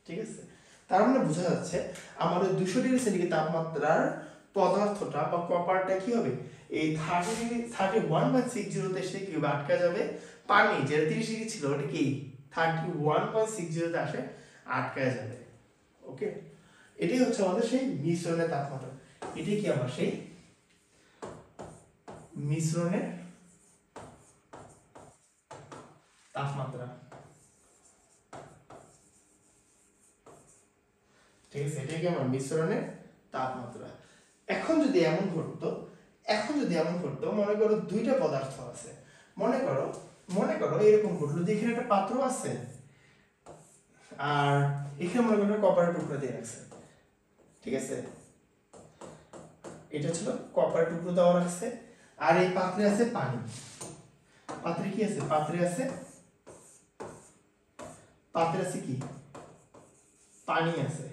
A: ঠিক আছে তার মানে বোঝা যাচ্ছে আমাদের 200 ডিগ্রি সেন্টিগ্রেড তাপমাত্রার পদার্থটা বা কপারটা কি হবে এই 31.60 তে এসে কি আটকা যাবে পানি যেটা 30 ডিগ্রি ছিল ওটা কি 31.60 তে আসে আটকা যাবে ওকে এটাই হচ্ছে আমাদের সেই মিশ্রণের তাপমাত্রা এটাই কি আমার সেই মিশ্রণের তাপমাত্রা ঠিক আছে এটাই কি আমার মিশ্রণের তাপমাত্রা এখন যদি এমন ঘটতো মনে করো দুইটা পদার্থ আছে মনে করো এরকম ঘটলো যে এখানে একটা পাত্র আছে আর এখানে মনে করো কপারের টুকরা দিয়ে রাখছে ঠিক আছে এটা ছিল কপারের টুকরো দেওয়া রাখছে আর এই পাত্রে আছে পানি পাত্রে কি আছে পাত্রে আছে কি পানি আছে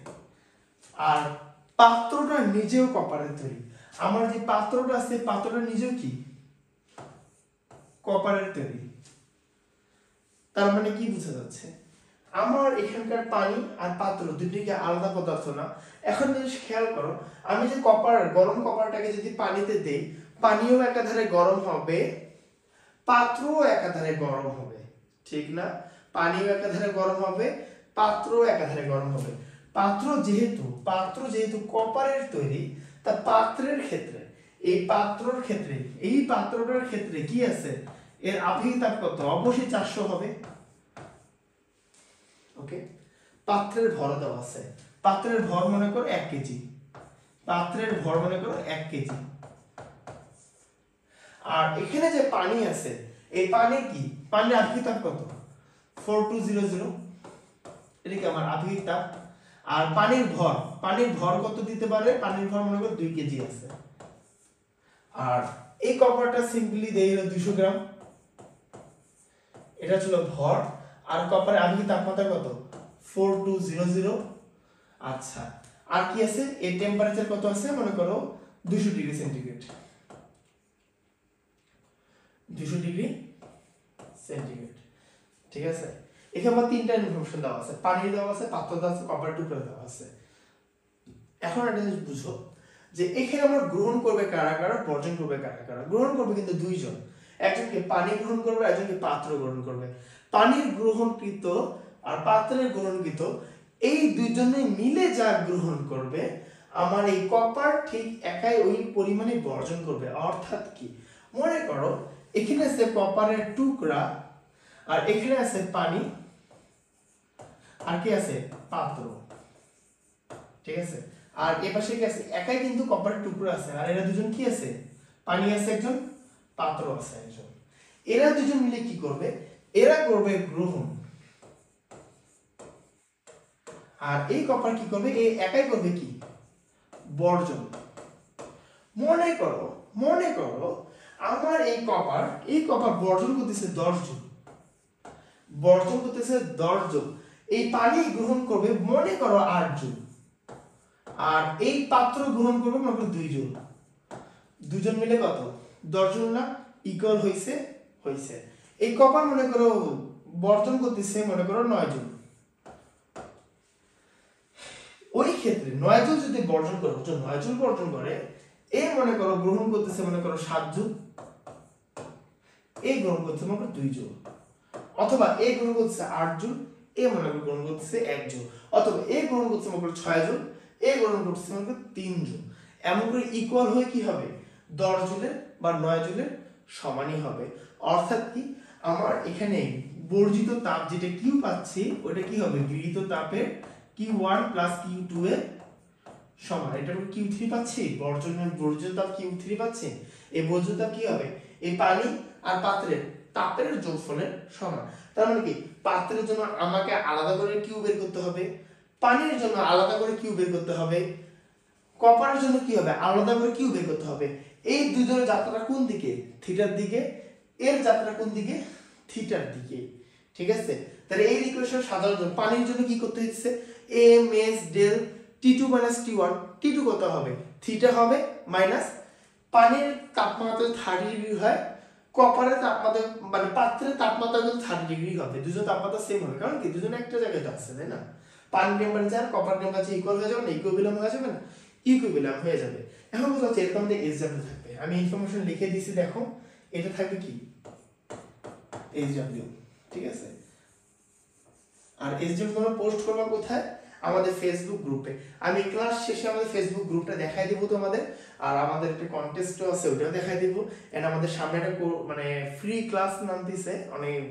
A: আর পাত্রটা নিজেও কপারের তৈরি আমার যে পাত্রটা আছে পাত্রটা নিজেও কি কপারের তৈরি তার মানে কি বোঝা যাচ্ছে আমার এখানকার পানি আর পাত্র দুটোকে আলাদা পদার্থ না এখন জিনিস খেয়াল করো আমি যে গরম কপারটাকে যদি পানিতে দেই পানিও একাধারে গরম হবে পাত্রও একাধারে গরম হবে ঠিক না পানিও একাধারে গরম হবে পাত্রও একাধারে গরম হবে পাত্র যেহেতু কপারের তৈরি তা পাত্রের ক্ষেত্রে এই পাত্রটার ক্ষেত্রে কি আছে এর আপেক্ষিক তাপ কত অবশ্যই 400 হবে ওকে পাত্রের ভর দেওয়া আছে পাত্রের ভর মনে করো 1 কেজি আর এখানে যে পানি আছে এই পানির আপেক্ষিক তাপ কত 4200 এটা কি আমার আপেক্ষিক তাপ আর পানির ভর কত দিতে পারে পানির ভর মনে করো 2 কেজি আছে আর এই কপারটা সিম্পলি দেই হলো 200 গ্রাম এটা ছিল ভর আর কপারের আপেক্ষিক তাপমাত্রা কত 4200 আচ্ছা আর কি আছে এর টেম্পারেচার কত আছে মনে করো 200 ডিগ্রি সেন্টিগ্রেড 200 ডিগ্রি সেন্টিগ্রেড ঠিক আছে এখানে আমার তিনটা ইনফরমেশন দেওয়া আছে, পানি দেওয়া আছে, পাত্র দেওয়া আছে, কপার টুকরা দেওয়া আছে। এখন একটা জিনিস বুঝো যে এখানে আমরা গ্রহণ করবে কারা কারা, বর্জন করবে কারা কারা। গ্রহণ করবে কিন্তু দুইজন, একজনকে পানি গ্রহণ করবে, একজনকে পাত্র গ্রহণ করবে। পানির গ্রহণকৃত আর পাত্রের গ্রহণকৃত এই দুইজনে মিলে যা গ্রহণ করবে, আমার এই কপার ঠিক একাই ওই পরিমাণে বর্জন করবে। অর্থাৎ কি, মনে করো এখানে আছে কপারের টুকরা, আর এখানে আছে পানি, আর কি আছে পাত্র, ঠিক আছে। আর এ পাশে কি আছে, একাই কিন্তু কপারের টুকরা আছে, আর এরা দুজন কি আছে, পানি আছে একজন, পাত্র আছে একজন। এরা দুজন মিলে কি করবে, এরা করবে গ্রহণ, আর এই কপার কি করবে, এই একাই করবে কি বর্জন। মনে করো আমার এই কপার বর্জন করতেছে 10 জন, বর্জন করতেছে 10 জন। এই পানি গ্রহণ করবে মনে করো 8 জন, আর এই পাত্র গ্রহণ করবে মনে করো 2 জন। দুজন মিলে কত, 10 জন না, ইকুয়াল হইছে। এই কপার মনে করো বর্জন করতেছে মনে করো 9 জন। ওই ক্ষেত্রে 9 জন যদি বর্জন করে, 9 জন বর্জন করে, এ মনে করো গ্রহণ করতেছে মনে করো 7 জন, এ গ্রহণ করতেছে মনে করো 2 জন, অথবা এ গ্রহণ করতেছে 8 জন, এ মনে করো গ্রহণ করতেছে 1 জন, অথবা এ গ্রহণ করতেছে মনে করো 6 জন, এ গ্রহণ করতেছে মনে করো 3 জন। এমন করে ইকুয়াল হয়ে কি হবে, 10 জনের বা 9 জনের সমানই হবে। অর্থাৎ কি, আমার এখানে বর্জিত তাপ যেটা কিউ পাচ্ছি, ওটা কি হবে গৃহীত তাপের Q1 প্লাস Q2 এর সমান। এটা Q3 পাচ্ছি, বর্জিত তাপ Q3 পাচ্ছি। এই বর্জিত তাপ কি হবে, এই পানি আর পাত্রের তাপের যোগফলের সমান। তার মানে কি, পাত্রের জন্য আমাকে আলাদা করে কিউ বের করতে হবে, পানির জন্য আলাদা করে কিউ বের করতে হবে, কপারের জন্য কি হবে আলাদা করে কিউ বের করতে হবে। এই দুজনের যাত্রা কোন দিকে, থিটার দিকে, এর যাত্রা কোন দিকে, থিটার দিকে, ঠিক আছে। তাহলে এই ইকুয়েশন সাধারণ পানির জন্য কি করতে হচ্ছে, M S del T2 - T1, T2 কত হবে, থিটা হবে মাইনাস, পানির তাপমাত্রা 30 ডিগ্রি হয়, কপারের তাপমাত্রা মানে পাত্রের তাপমাত্রা কিন্তু 30 ডিগ্রি হবে, দুজন তাপমাত্রা সেম হবে, কারণ কি দুজন একটা জায়গায় যাচ্ছে, তাই না। পানির টেম্পারেচার কপার টেম্পারেচার ইকুয়াল হয়ে যাবে না, ইকুইভ্যালেন্ট হয়ে যাবে না, ইকুইভ্যালেন্ট হয়ে যাবে। এখন কথা হচ্ছে এরকম একটা এক্সাম্পল থাকবে, আমি ইনফরমেশন লিখে দিয়েছি, দেখো এটা থাকবে কি এইচডব্লিউ, ঠিক আছে। আর এইচডব্লিউ তোমরা পোস্ট করবা কোথায়, আমাদের ফেসবুক গ্রুপে। আমি ক্লাস শেষে আমাদের ফেসবুক গ্রুপটা দেখাই দিব তোমাদের, আর আমাদের একটা কন্টেস্টও আছে ওটাও দেখাই দিব। এন্ড আমাদের সামনে একটা মানে ফ্রি ক্লাস নামতেছে, অনেক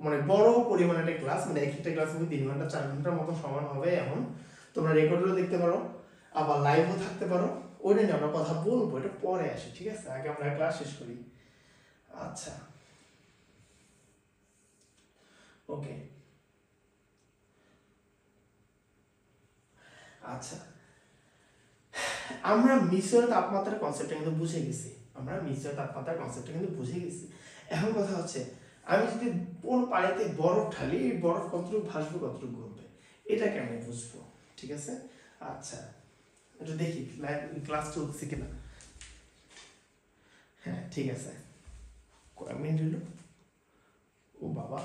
A: মানে বড় পরিমাণে একটা ক্লাস, মানে এক একটা ক্লাস 3 ঘন্টা 4 ঘন্টার মতো সমান হবে। এখন তোমরা রেকর্ডও দেখতে পারো, আবার লাইভও থাকতে পারো, ওইটা নিয়ে আমরা কথা বলবো, এটা পরে আসি, ঠিক আছে। আগে আমরা ক্লাস শেষ করি। আচ্ছা, ওকে, আচ্ছা, আমরা মিশ্র তাপমাত্রার কনসেপ্টটা কিন্তু বুঝে গেছি, এখন কথা হচ্ছে আমি যদি কোন পানিতে বরফ ঢালি, এই বরফ কতটুকু ভাসবে কতটুকু গলবে, এটা কেমন বুঝবো, ঠিক আছে। আচ্ছা, একটু দেখি ক্লাস চলছে কিনা। হ্যাঁ, ঠিক আছে, কয় মিনিট হলো, ও বাবা।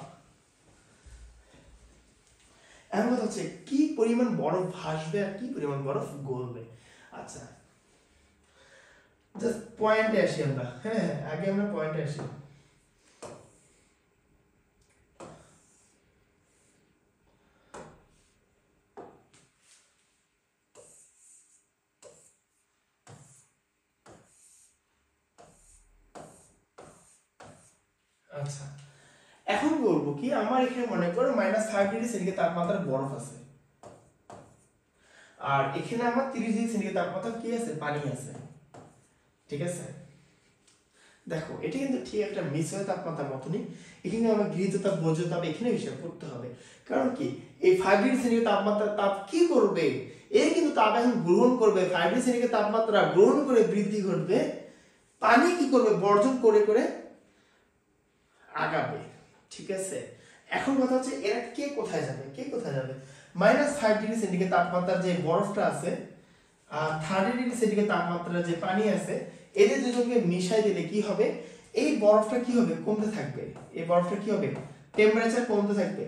A: এখন কথা হচ্ছে কি পরিমাণ বরফ ভাসবে আর কি পরিমাণ বরফ গলবে। আচ্ছা, জাস্ট পয়েন্টে আসি আমরা। হ্যাঁ, আগে আমরা পয়েন্টে আসি। আচ্ছা, এখন বলবো কি, আমার এখানে মনে করো -5 ডিগ্রি সেন্টিগ্রেড তাপমাত্রার বরফ আছে, আর এখানে আমার 30 ডিগ্রি সেন্টিগ্রেড তাপমাত্রা কি আছে, পানি আছে, ঠিক আছে। দেখো এটা কিন্তু ঠিক একটা মিশ্র তাপমাত্রার মতনই, এখানে আমার গৃহীত তাপ বর্জিত তাপ এখানে হিসাব করতে হবে। কারণ কি, এই 5 ডিগ্রি সেন্টিগ্রেড তাপমাত্রার তাপ কি করবে, এর কিন্তু তাপ এখন গ্রহণ করবে, 5 ডিগ্রি সেন্টিগ্রেড তাপমাত্রা গ্রহণ করে বৃদ্ধি ঘটবে, পানি কি করবে বর্জন করে করে আগাবে, ঠিক আছে। এখন কথা হচ্ছে এরা কে কোথায় যাবে, -5 ডিগ্রি সেন্টিগ্রেড তাপমাত্রার যে বরফটা আছে আর 30 ডিগ্রি সেন্টিগ্রেড তাপমাত্রার যে পানি আছে, এদের দুজনকে মিশাই দিলে কি হবে, এই বরফটা কি হবে কমতে থাকবে, এই বরফটা কি হবে টেম্পারেচার কমতে থাকবে,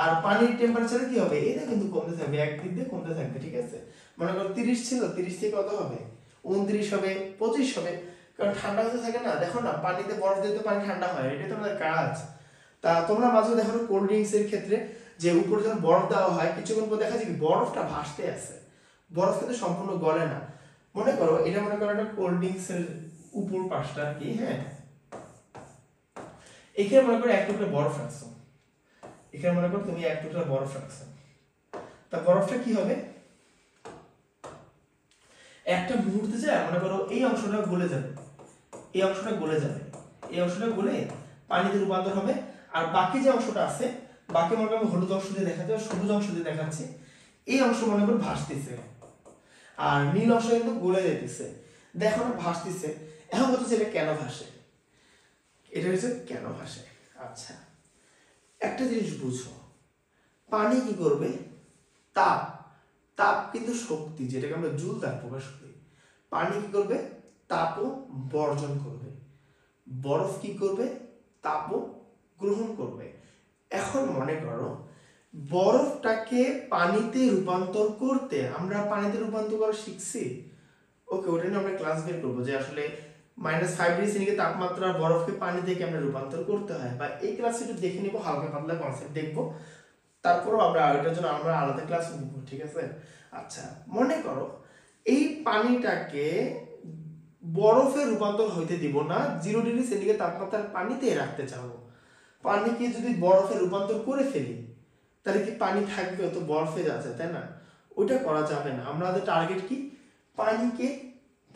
A: আর পানির টেম্পারেচার কি হবে, এটা কিন্তু কমতে থাকবে, একদিক দিয়ে কমতে থাকবে। ঠিক আছে, মনে করো 30 ছিল, 30 থেকে কত হবে, 29 হবে, 25 হবে, কারণ ঠান্ডা হতে থাকে না। দেখো না, পানিতে বরফ দিলে তো পানি ঠান্ডা হয়, এটা তো আমাদের কাজ। তা তোমরা মাঝে দেখো কোল্ড ড্রিঙ্কস এর ক্ষেত্রে যে উপরে যখন বরফ দেওয়া হয়, কিছুক্ষণ পর দেখা যায় কি বরফটা ভাসতে আছে, বরফ কিন্তু সম্পূর্ণ গলে না। মনে করো এটা, মনে করো একটা কোল্ড ড্রিঙ্কস এর উপর পাশটা কি, হ্যাঁ, এখানে মনে করো এক টুকরা বরফ রাখছো, এখানে মনে করো তুমি এক টুকরা বরফ রাখছো, তা বরফটা কি হবে, একটা মুহূর্তে যায় মনে করো এই অংশটা গলে যাবে, এই অংশটা গলে যাবে, এই অংশটা গলে পানিতে রূপান্তর হবে। আর বাকি যে অংশটা আছে, বাকি মনে করো হলুদ অংশ দিয়ে দেখাচ্ছে, সবুজ অংশ দিয়ে দেখাচ্ছে, এই অংশ মনে করো ভাসতেছে, আর নীল অংশ কিন্তু গলে যেতেছে। দেখো না ভাসতেছে, এখন কথা হচ্ছে এটা কেন ভাসে, এটা হচ্ছে কেন ভাসে। আচ্ছা, একটা জিনিস বুঝো, পানি কি করবে, তাপ, তাপ কিন্তু শক্তি, যেটাকে আমরা জুল দ্বারা প্রকাশ করি। পানি কি করবে, তাপও বর্জন করবে, বরফ কি করবে, তাপও গ্রহণ করবে। এখন মনে করো বরফটাকে পানিতে রূপান্তর করতে, আমরা পানিতে রূপান্তর করা শিখছি, ওকে, ওটা নিয়ে আমরা ক্লাস বের করবো যে আসলে -5°C তাপমাত্রা বরফকে পানি থেকে আমরা রূপান্তর করতে হয়, বা এই ক্লাসে একটু দেখে নিবো, হালকা পাতলা কনসেপ্ট দেখবো, তারপরও আমরা এটার জন্য আমরা আলাদা ক্লাস নিব। ঠিক আছে, আচ্ছা মনে করো এই পানিটাকে বরফে রূপান্তর হইতে দিব না, 0°C তাপমাত্রার পানিতে রাখতে চাবো। পানিকে যদি বরফে রূপান্তর করে ফেলি, তাহলে কি পানি থাকবে, তো বরফে যাচ্ছে, তাই না? ওইটা করা যাবে না। আমাদের টার্গেট কি, পানিকে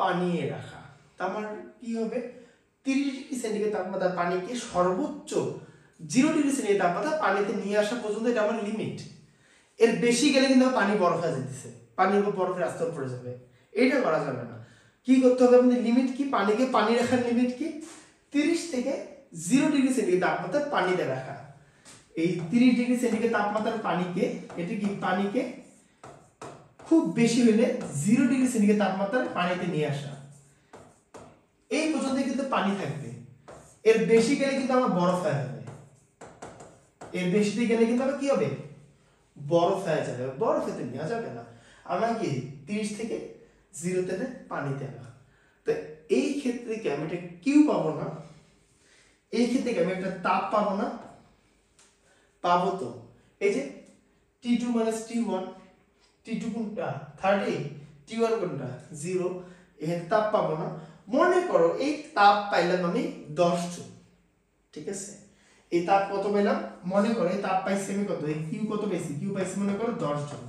A: পানিয়ে রাখা। তার কি হবে, 30°C তাপমাত্রা পানিকে সর্বোচ্চ 0°C তাপমাত্রা পানিতে নিয়ে আসা পর্যন্ত, এটা আমার লিমিট। এর বেশি গেলে কিন্তু পানি বরফ হয়ে যেতেছে, পানির উপর বরফের আস্তর পড়ে যাবে, এটা করা যাবে না। কি করতে হবে আমাদের, লিমিট কি, পানিকে পানি রাখার লিমিট কি, 30 থেকে 0°C তাপমাত্রা পানিতে রাখা। এই 30°C তাপমাত্রার পানিকে, এটা কি, পানিকে খুব বেশি হলে 0°C তাপমাত্রার পানিতে নিয়ে আসা, এই পর্যন্ত কিন্তু পানি থাকবে। এর বেশি গেলে কিন্তু আমার বরফ হয়ে যাবে, এর বেশি দিয়ে গেলে কিন্তু আমার কি হবে, বরফ হয়ে যাবে, বরফেতে নেওয়া যাবে না। আমরা কি 30 থেকে 0 পানিতে আনা। তো এই ক্ষেত্রে কি আমি একটা কিউ পাবো না, এই ক্ষেত্রে কি আমি একটা তাপ পাবো না, পাবো তো। এই যে T2 - T1, T2 কোনটা 30, T1 কোনটা 0, এখানে তাপ পাবো না। মনে করো এই তাপ পাইলাম আমি 10 জুল। ঠিক আছে, এই তাপ কত পেলাম, মনে করো এই তাপ পাইছি আমি কত, এই কিউ কত পেয়েছি, কিউ পাইছি মনে করো 10 জুল।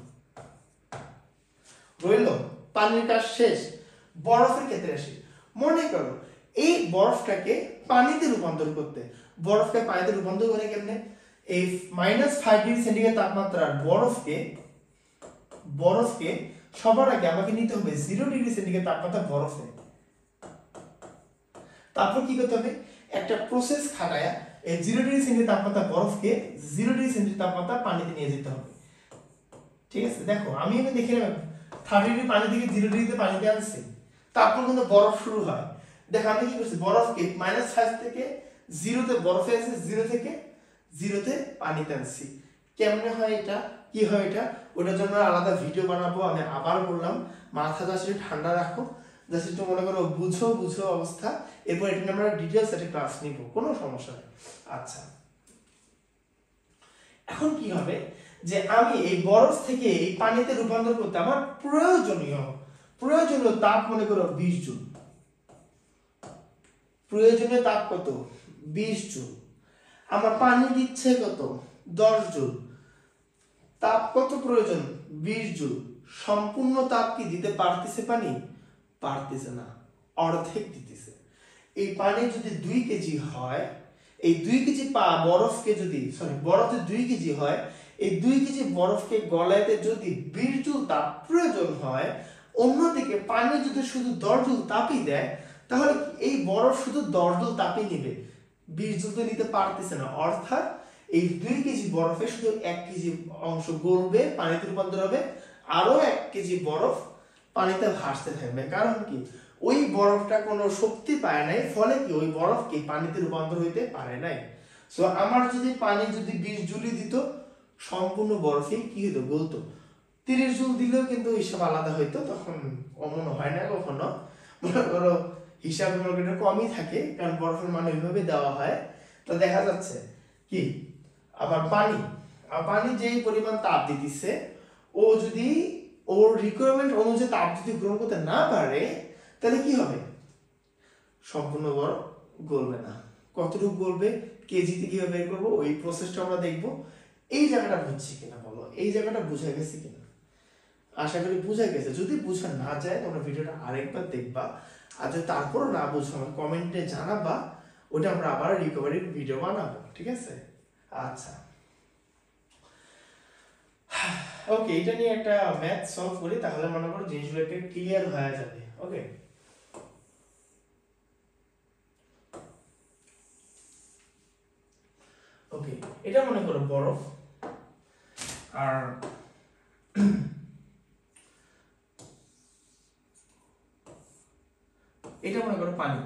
A: রইল পানির কাজ শেষ। বরফের ক্ষেত্রে আসি, মনে করো এই বরফটাকে পানিতে রূপান্তর করতে, বরফকে পানিতে রূপান্তর করে কেমনে, এই -5°C তাপমাত্রার বরফকে সবার আগে আমাকে নিতে হবে 0°C তাপমাত্রা বরফে। তারপর কি করতে হবে, একটা প্রসেস খাটায়া এই 0°C তাপমাত্রা বরফকে 0°C তাপমাত্রা পানিতে নিয়ে যেতে হবে। ঠিক আছে, দেখো আমি এখানে দেখে নেব 30° পানি থেকে 0°C পানিতে আনছি, তারপর কিন্তু বরফ শুরু হয়। দেখো আমি কি করছি, বরফকে -5 থেকে 0 বরফে আছে, 0 থেকে 0 পানিতে আনছি। কেমনে হয় এটা, কি হয় এটা, ওটার জন্য আলাদা ভিডিও বানাবো। আমি আবার বললাম মাথা জাস্ট ঠান্ডা রাখো, জাস্ট একটু মনে করো বুঝো অবস্থা, এরপর এটা আমরা ডিটেইলস একটা ক্লাস নিব, কোনো সমস্যা নেই। আচ্ছা, এখন কি হবে যে আমি এই বরফ থেকে এই পানিতে রূপান্তর করতে আমার প্রয়োজনীয় তাপ মনে করো 20 জুল। প্রয়োজনীয় তাপ কত, 20 জুল। আমার পানি দিচ্ছে কত, 10 জুল। তাপ কত প্রয়োজন, 20 জুল। সম্পূর্ণ তাপ কি দিতে পারতেছে পানি, পারতেছে না, অর্ধেক দিতেছে। এই পানি যদি 2 কেজি হয়, এই 2 কেজি বরফকে যদি বরফ যদি 2 কেজি হয়, এই 2 কেজি বরফকে গলাইতে যদি 20 জুল তাপ প্রয়োজন হয়, অন্যদিকে পানি যদি শুধু 10 জুল তাপই দেয়, তাহলে এই বরফ শুধু 10 জুল তাপই নেবে, 20 জুল তো নিতে পারতেছে না। অর্থাৎ এই 2 কেজি বরফে শুধু 1 কেজি অংশ গলবে, পানিতে রূপান্তর হবে, আরো 1 কেজি বরফ পানিতে ভাসতে থাকবে। কারণ কি, ওই বরফটা কোনো শক্তি পায় নাই, ফলে কি ওই বরফ কি পানিতে রূপান্তর হইতে পারে নাই। সো আমার যদি পানি যদি 20 জুলই দিত, সম্পূর্ণ বরফে কি হতো, গলতো। 30 জুল দিলেও কিন্তু হিসাব আলাদা হইতো, তখন অমন হয় না কখনো। মনে করো হিসাব কমই থাকে, কারণ বরফের মান ওইভাবে দেওয়া হয়। তো দেখা যাচ্ছে কি আবার পানি যেই পরিমাণ তাপ দিতেছে, ও যদি ওর রিকোয়ারমেন্ট অনুযায়ী তাপ যদি গ্রহণ করতে না পারে, তাহলে কি হবে, সম্পূর্ণ বরফ গলবে না। কতটুকু গলবে, কেজিতে কিভাবে বের করবো, ওই প্রসেসটা আমরা দেখবো। এই জায়গাটা বুঝছি কিনা বলো, এই জায়গাটা বুঝা গেছে কিনা? আশা করি বুঝা গেছে। যদি বুঝা না যায় তোমরা ভিডিওটা আরেকবার দেখবা, আর যদি তারপরও না বুঝো আমার কমেন্টে জানাবা, ওটা আমরা আবার রিকভারি ভিডিও বানাবো, ঠিক আছে? আচ্ছা, ওকে, এটা নিয়ে একটা ম্যাথ সলভ করি, তাহলে মনে করো জিনিসগুলো একটা ক্লিয়ার হয়ে যাবে। ওকে, ওকে, এটা মনে করো বরফ, আর এটা মনে করো পানি,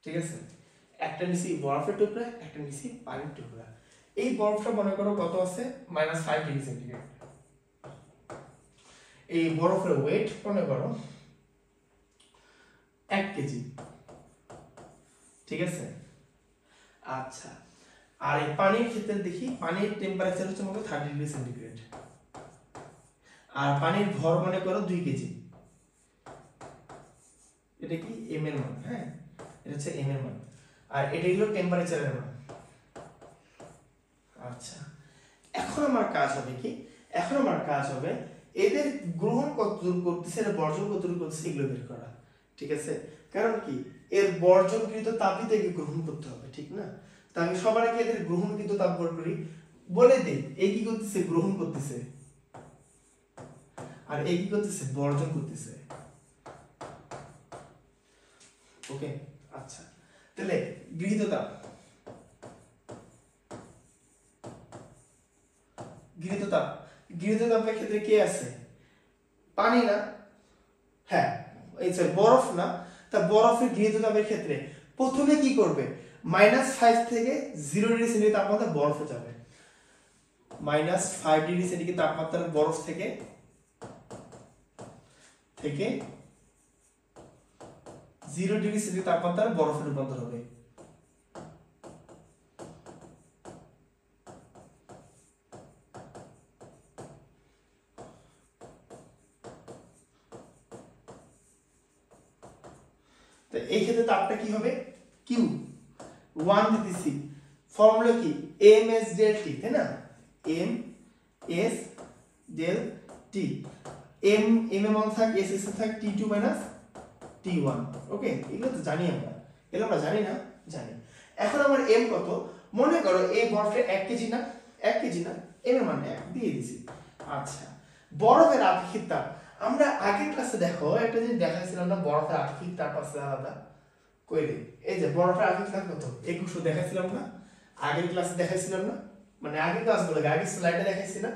A: ঠিক আছে? একটা নিচে বরফের টুকরা, একটা নিচে পানির টুকরা। এই বরফটা মনে করো কত আছে, -5 ডিগ্রি সেন্টিগ্রেড। এই বরফের ওয়েট মনে করো 1 কেজি, ঠিক আছে? আচ্ছা, আর এই পানির ক্ষেত্রে দেখি, পানির টেম্পারেচার হচ্ছে মনে করো 30 ডিগ্রি সেন্টিগ্রেড, আর পানির ভর মনে করো 2 কেজি। এটা কি এম এর মান, হ্যাঁ, এটা হচ্ছে এম এর মান, আর এটা হলো টেম্পারেচারের মান। আচ্ছা, এখন আমার কাজ হবে কি, এখন আমার কাজ হবে এদের গ্রহণ কতদূর করতেছে, এর বর্জন কতদূর করতেছে, এগুলো বের করা, ঠিক আছে? কারণ কি, এর বর্জনকৃত তাপই থেকে গ্রহণ করতে হবে, ঠিক না? তা আমি সবার আগে এদের গ্রহণকৃত তাপ বের করি, বলে দেই এই কি করতেছে, গ্রহণ করতেছে, আর এই কি করতেছে, বর্জন করতেছে। ওকে, আচ্ছা, তাহলে গৃহীত তাপ, গৃহীত তাপের ক্ষেত্রে কে আছে, পানি না, হ্যাঁ, এই বরফ না। তা বরফের গৃহীত তাপের ক্ষেত্রে প্রথমে কি করবে, -5 থেকে 0 ডিগ্রি সেন্টিগ্রেড তাপমাত্রা বরফে যাবে। -5 ডিগ্রি সেন্টিগ্রেড তাপমাত্রার বরফ থেকে 0 ডিগ্রি সেন্টিগ্রেড তাপমাত্রার বরফে রূপান্তর হবে। তো এই ক্ষেত্রে তাপটা কি হবে, কিউ 1 দিতেছি, ফর্মুলা কি, এম এস ডেল টি, তাই না? M S del T, M M এর মান থাক, এস এস এ থাক টি2 - টি1। ওকে, এগুলো তো জানি আমরা, এগুলো আমরা জানি না, জানি। এখন আমার এম কত, মনে করো এই বরফের 1 কেজি না, 1 কেজি না, এম এর মান 1 দিয়ে দিছি। আচ্ছা, বরফের আপেক্ষিক তাপ, আমরা আগের ক্লাসে দেখো একটা জিনিস দেখাইছিলাম না, বরফের আপেক্ষিক তাপ আছে আলাদা, কই রে, এই যে বরফের আপেক্ষিক তাপ কত, 2100 দেখাইছিলাম না, আগের ক্লাসে দেখাইছিলাম না, মানে আগের ক্লাসগুলো আগের স্লাইডে দেখাইছি না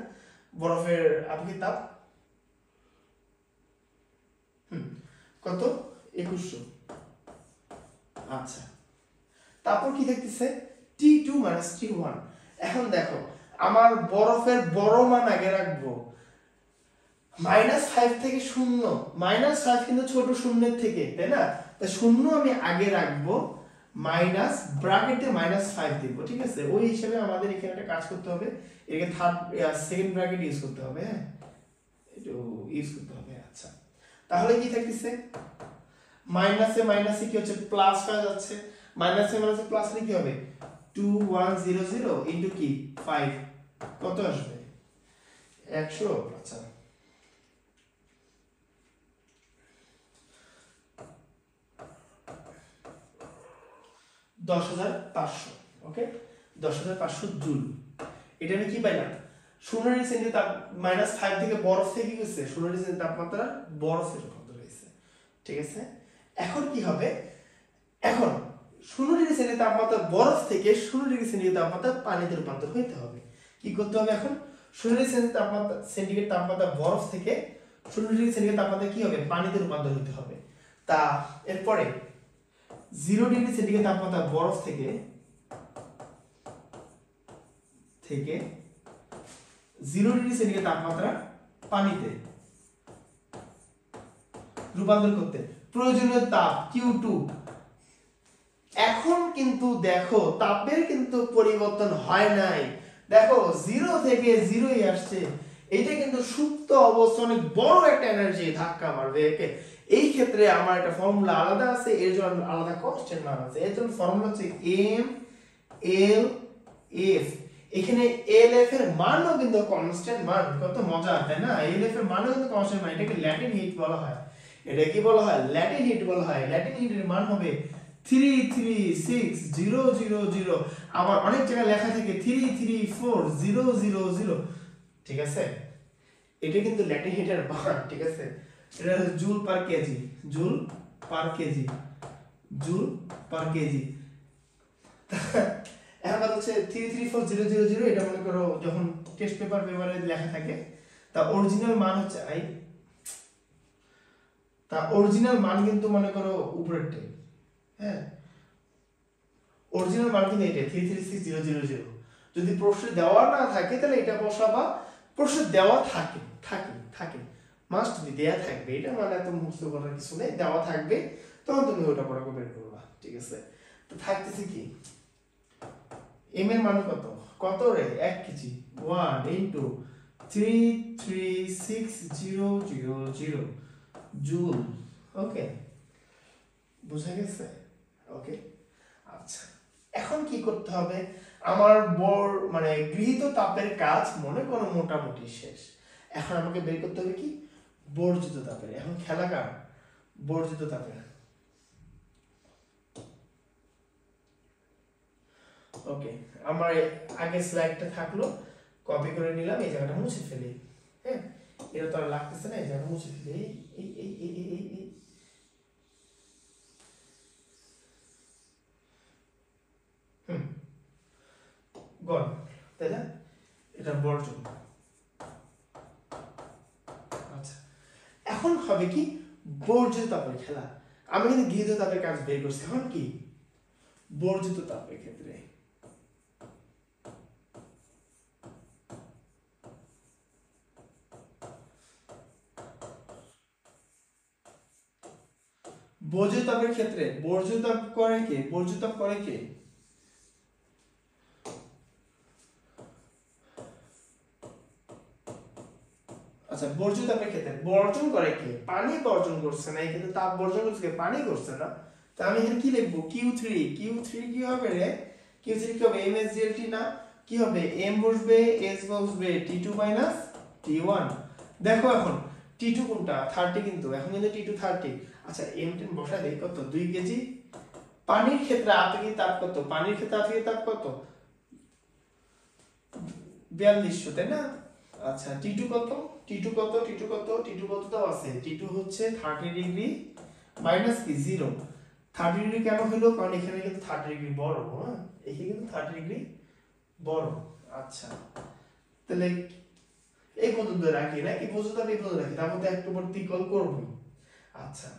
A: বরফের আপেক্ষিক তাপ, কত, 2100। আচ্ছা, তারপর কি দেখতেছে, T2 - T1। এখন দেখো আমার বরফের বড় মান আগে রাখবো, -5 থেকে 0, -5 কিন্তু ছোট শূন্যের থেকে, তাই না? তা শূন্য আমি আগে রাখবো, মাইনাস ব্র্যাকেটে -5 দিব, ঠিক আছে? ওই হিসেবে আমাদের এখানে একটা কাজ করতে হবে, এটাকে সেকেন্ড ব্র্যাকেট ইউজ করতে হবে, হ্যাঁ, একটু ইউজ করতে হবে। আচ্ছা, তাহলে কি থাকতেছে, মাইনাসে মাইনাসে কি হচ্ছে, প্লাস হয়ে যাচ্ছে, মাইনাসে মাইনাসে প্লাস হলে কি হবে, 2100 ইনটু কি 5, কত আসবে, 100। আচ্ছা, 10500। ওকে, 10500 জুল। এটা আমি কি পাইলাম, 0 ডিগ্রি সেন্টিগ্রেড তাপ, -5 থেকে বরফ থেকে গেছে 0 ডিগ্রি সেন্টিগ্রেড তাপমাত্রা বরফে রূপান্তর হয়েছে, ঠিক আছে? এখন কি হবে, এখন 0 ডিগ্রি সেন্টিগ্রেড তাপমাত্রা বরফ থেকে 0 ডিগ্রি সেন্টিগ্রেড তাপমাত্রা পানিতে রূপান্তর হইতে হবে। কি করতে হবে এখন, 0 ডিগ্রি সেন্টিগ্রেড তাপমাত্রা বরফ থেকে 0 ডিগ্রি সেন্টিগ্রেড তাপমাত্রা কি হবে, পানিতে রূপান্তর হতে হবে। তা এরপরে 0 ডিগ্রি সেন্টিগ্রেড তাপমাত্রা বরফ থেকে 0 ডিগ্রি সেন্টিগ্রেড তাপমাত্রা পানিতে রূপান্তর করতে প্রয়োজনীয় তাপ Q2। এখন কিন্তু দেখো তাপের কিন্তু পরিবর্তন হয় নাই, দেখো 0 থেকে 0ই আসছে। এটা কিন্তু সুপ্ত অবস্থায় অনেক বড় একটা এনার্জি ধাক্কা মারবে একে। এই ক্ষেত্রে আমার একটা ফর্মুলা আলাদা আছে, এর জন্য আলাদা কনস্ট্যান্ট মান আছে। এর জন্য ফর্মুলা হচ্ছে m l f। এখানে LF এর মানও কিন্তু কনস্ট্যান্ট মান, কত মজা তাই না? LF এর মানও কিন্তু কনস্ট্যান্ট মান, এটাকে ল্যাটিন হিট বলা হয়। এটা কি বলা হয়? ল্যাটিন হিট বলা হয়। ল্যাটিন হিটের মান হবে 336,000। আবার অনেক জায়গায় লেখা থাকে 334,000। ঠিক আছে, এটা কিন্তু ল্যাটিন হিটের মান। ঠিক আছে, এটা হচ্ছে joule per KG, joule per KG, joule per KG. এখন হচ্ছে 334,000, এটা মনে করো যখন টেস্ট পেপারে লেখা থাকে, তা অরিজিনাল মান হচ্ছে তা অরিজিনাল মান কিন্তু মনে করো উপরেরটাই। হ্যাঁ, অরিজিনাল মান কিন্তু এটা 336,000। যদি প্রশ্ন দেওয়া না থাকে তাহলে এটা বসাবা, প্রশ্ন দেওয়া থাকে মাস্ট বি দেয়া থাকবে, এটা মানে এত মুখস্থ করার কিছু নেই, দেওয়া থাকবে, তখন তুমি ওটা পড়া বের করবা। ঠিক আছে, তো থাকতেছে কি এম এর মান কত রে? 1 কেজি 1 ইনটু 336,000 জুল। ওকে, বুঝা গেছে? ওকে, আচ্ছা এখন কি করতে হবে? আমার মানে গৃহীত তাপের কাজ মনে করো মোটামুটি শেষ। এখন আমাকে বের করতে হবে কি? বর্জিত তাপের। এখন খেলা কার? বর্জিত তাপের। ওকে, আমার আগের স্লাইডটা থাকলো, কপি করে নিলাম, এই জায়গাটা মুছে ফেলি। হ্যাঁ, এটা তো আর লাগতেছে না, এই জায়গাটা মুছে ফেলি। এই গণ, তাই না? এটা বর্জন। আচ্ছা, এখন হবে কি? বর্জিত তাপের খেলা। আমি কিন্তু গৃহীত তাপের কাজ বের করছি, এখন কি বর্জিত তাপের ক্ষেত্রে বর্জিত তাপের ক্ষেত্রে বর্জিত তাপ করে কে? বর্জিত তাপ করে কে? আচ্ছা, বর্জিত তাপের ক্ষেত্রে বর্জন করে কে? পানি বর্জন করছে না, এই ক্ষেত্রে তাপ বর্জন করছে কে? পানি করছে না। তো আমি এখানে কি লিখবো? Q3 কি হবে রে? Q3 কি হবে? MSDLT না, কি হবে? M বসবে, S বসবে, T2 T1। দেখো এখন T2 কোনটা? 30 কিন্তু, এখন কিন্তু T2 30। আচ্ছা, M10 বসাই দেই, কত? 2 কেজি। পানির ক্ষেত্রে আপেক্ষিক তাপ কত? পানির ক্ষেত্রে আপেক্ষিক তাপ কত? 4200, তাই না? আচ্ছা, T2 কত? T2 কত দাও আছে? T2 হচ্ছে 30 ডিগ্রি মাইনাস কি 0। 30 ডিগ্রি কেন হলো? কারণ এখানে কিন্তু 30 ডিগ্রি বড়। হ্যাঁ, এখানে কিন্তু 30 ডিগ্রি বড়। আচ্ছা, তাহলে এই পর্যন্ত রাখি নাকি? পর্যন্ত আমি এই পর্যন্ত রাখি, তার মধ্যে একটু পর ত্রিকল করব। আচ্ছা,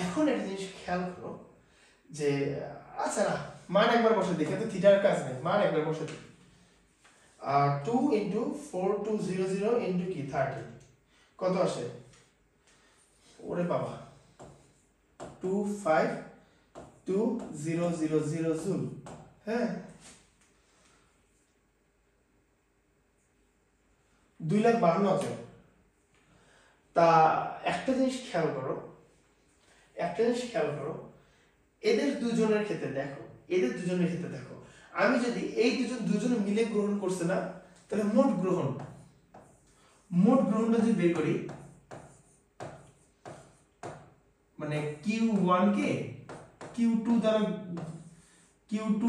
A: এখন একটা জিনিস খেয়াল করো যে, আচ্ছা না, মান একবার বসে দেখি, তো থিটার কাজ নেই, মান একবার বসে দিই। 2 ইন্টু 4200 ইন্টু কি 30, কত আসে? ওরে বাবা, 252,000 জুল। হ্যাঁ, 2,52,000। তা একটা জিনিস খেয়াল করো, এদের দুজনের ক্ষেত্রে দেখো, আমি যদি এই দুজনে মিলে গ্রহণ করছে না, তাহলে মোট গ্রহণটা যদি বের করি, মানে Q1 কে Q2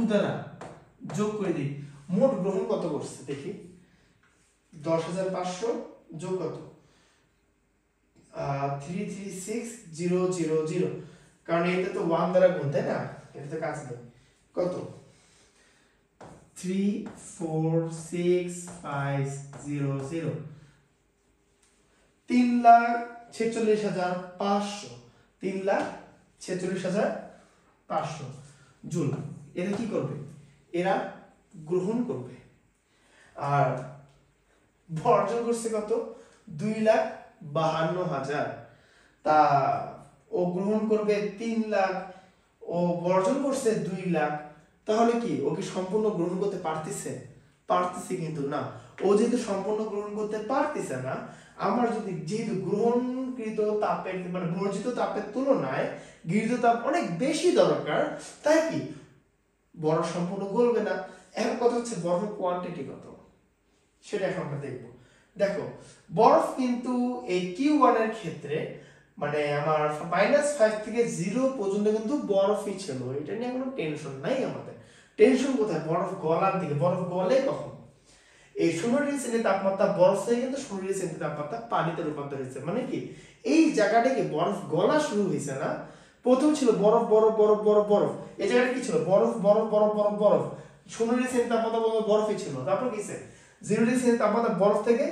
A: দ্বারা যোগ করে দিই, মোট গ্রহণ কত করছে দেখি। 10,500 যোগ কত? 336,000, কারণ এটা তো 1 দ্বারা গুণ, তাই না? এটা তো কাজ নেই। কত? 346,500। 3,46,500, 3,46,500 জুল। এরা কি করবে? এরা গ্রহণ করবে। আর বর্জন করছে কত? 2,52,000। তা ও গ্রহণ করবে 3 লাখ, ও বর্জন করছে 2 লাখ। তাহলে কি ও কি সম্পূর্ণ গ্রহণ করতে পারতেছে? পারতেছে কিন্তু না। ও যেহেতু সম্পূর্ণ গ্রহণ করতে পারতেছে না, আমার যেহেতু গ্রহণকৃত তাপের মানে বর্জিত তাপের তুলনায় গৃহীত তাপ অনেক বেশি দরকার, তাই কি বরফ সম্পূর্ণ গলবে না। এখন কথা হচ্ছে বরফের কোয়ান্টিটি কত, সেটা এখন আমরা দেখব। দেখো, বরফ কিন্তু এই Q1 এর ক্ষেত্রে মানে আমার -5 থেকে 0 পর্যন্ত কিন্তু বরফই ছিল। এটা নিয়ে কোনো টেনশন নাই আমাদের। টেনশন কোথায়? বরফ গলার দিকে। বরফ গলে কখন? এই 16°C তাপমাত্রা বরফ থেকে কিন্তু 16°C তাপমাত্রা পানিতে রূপান্তর হয়েছে। মানে কি এই জায়গাটাকে বরফ গলা শুরু হয়েছে না, প্রথম ছিল বরফ বরফ বরফ বরফ বরফ। এই জায়গাটা কি ছিল? বরফ বরফ বরফ বরফ বরফ। 16°C তাপমাত্রা বরফই ছিল। তারপর কি হয়েছে? 0°C তাপমাত্রা বরফ থেকে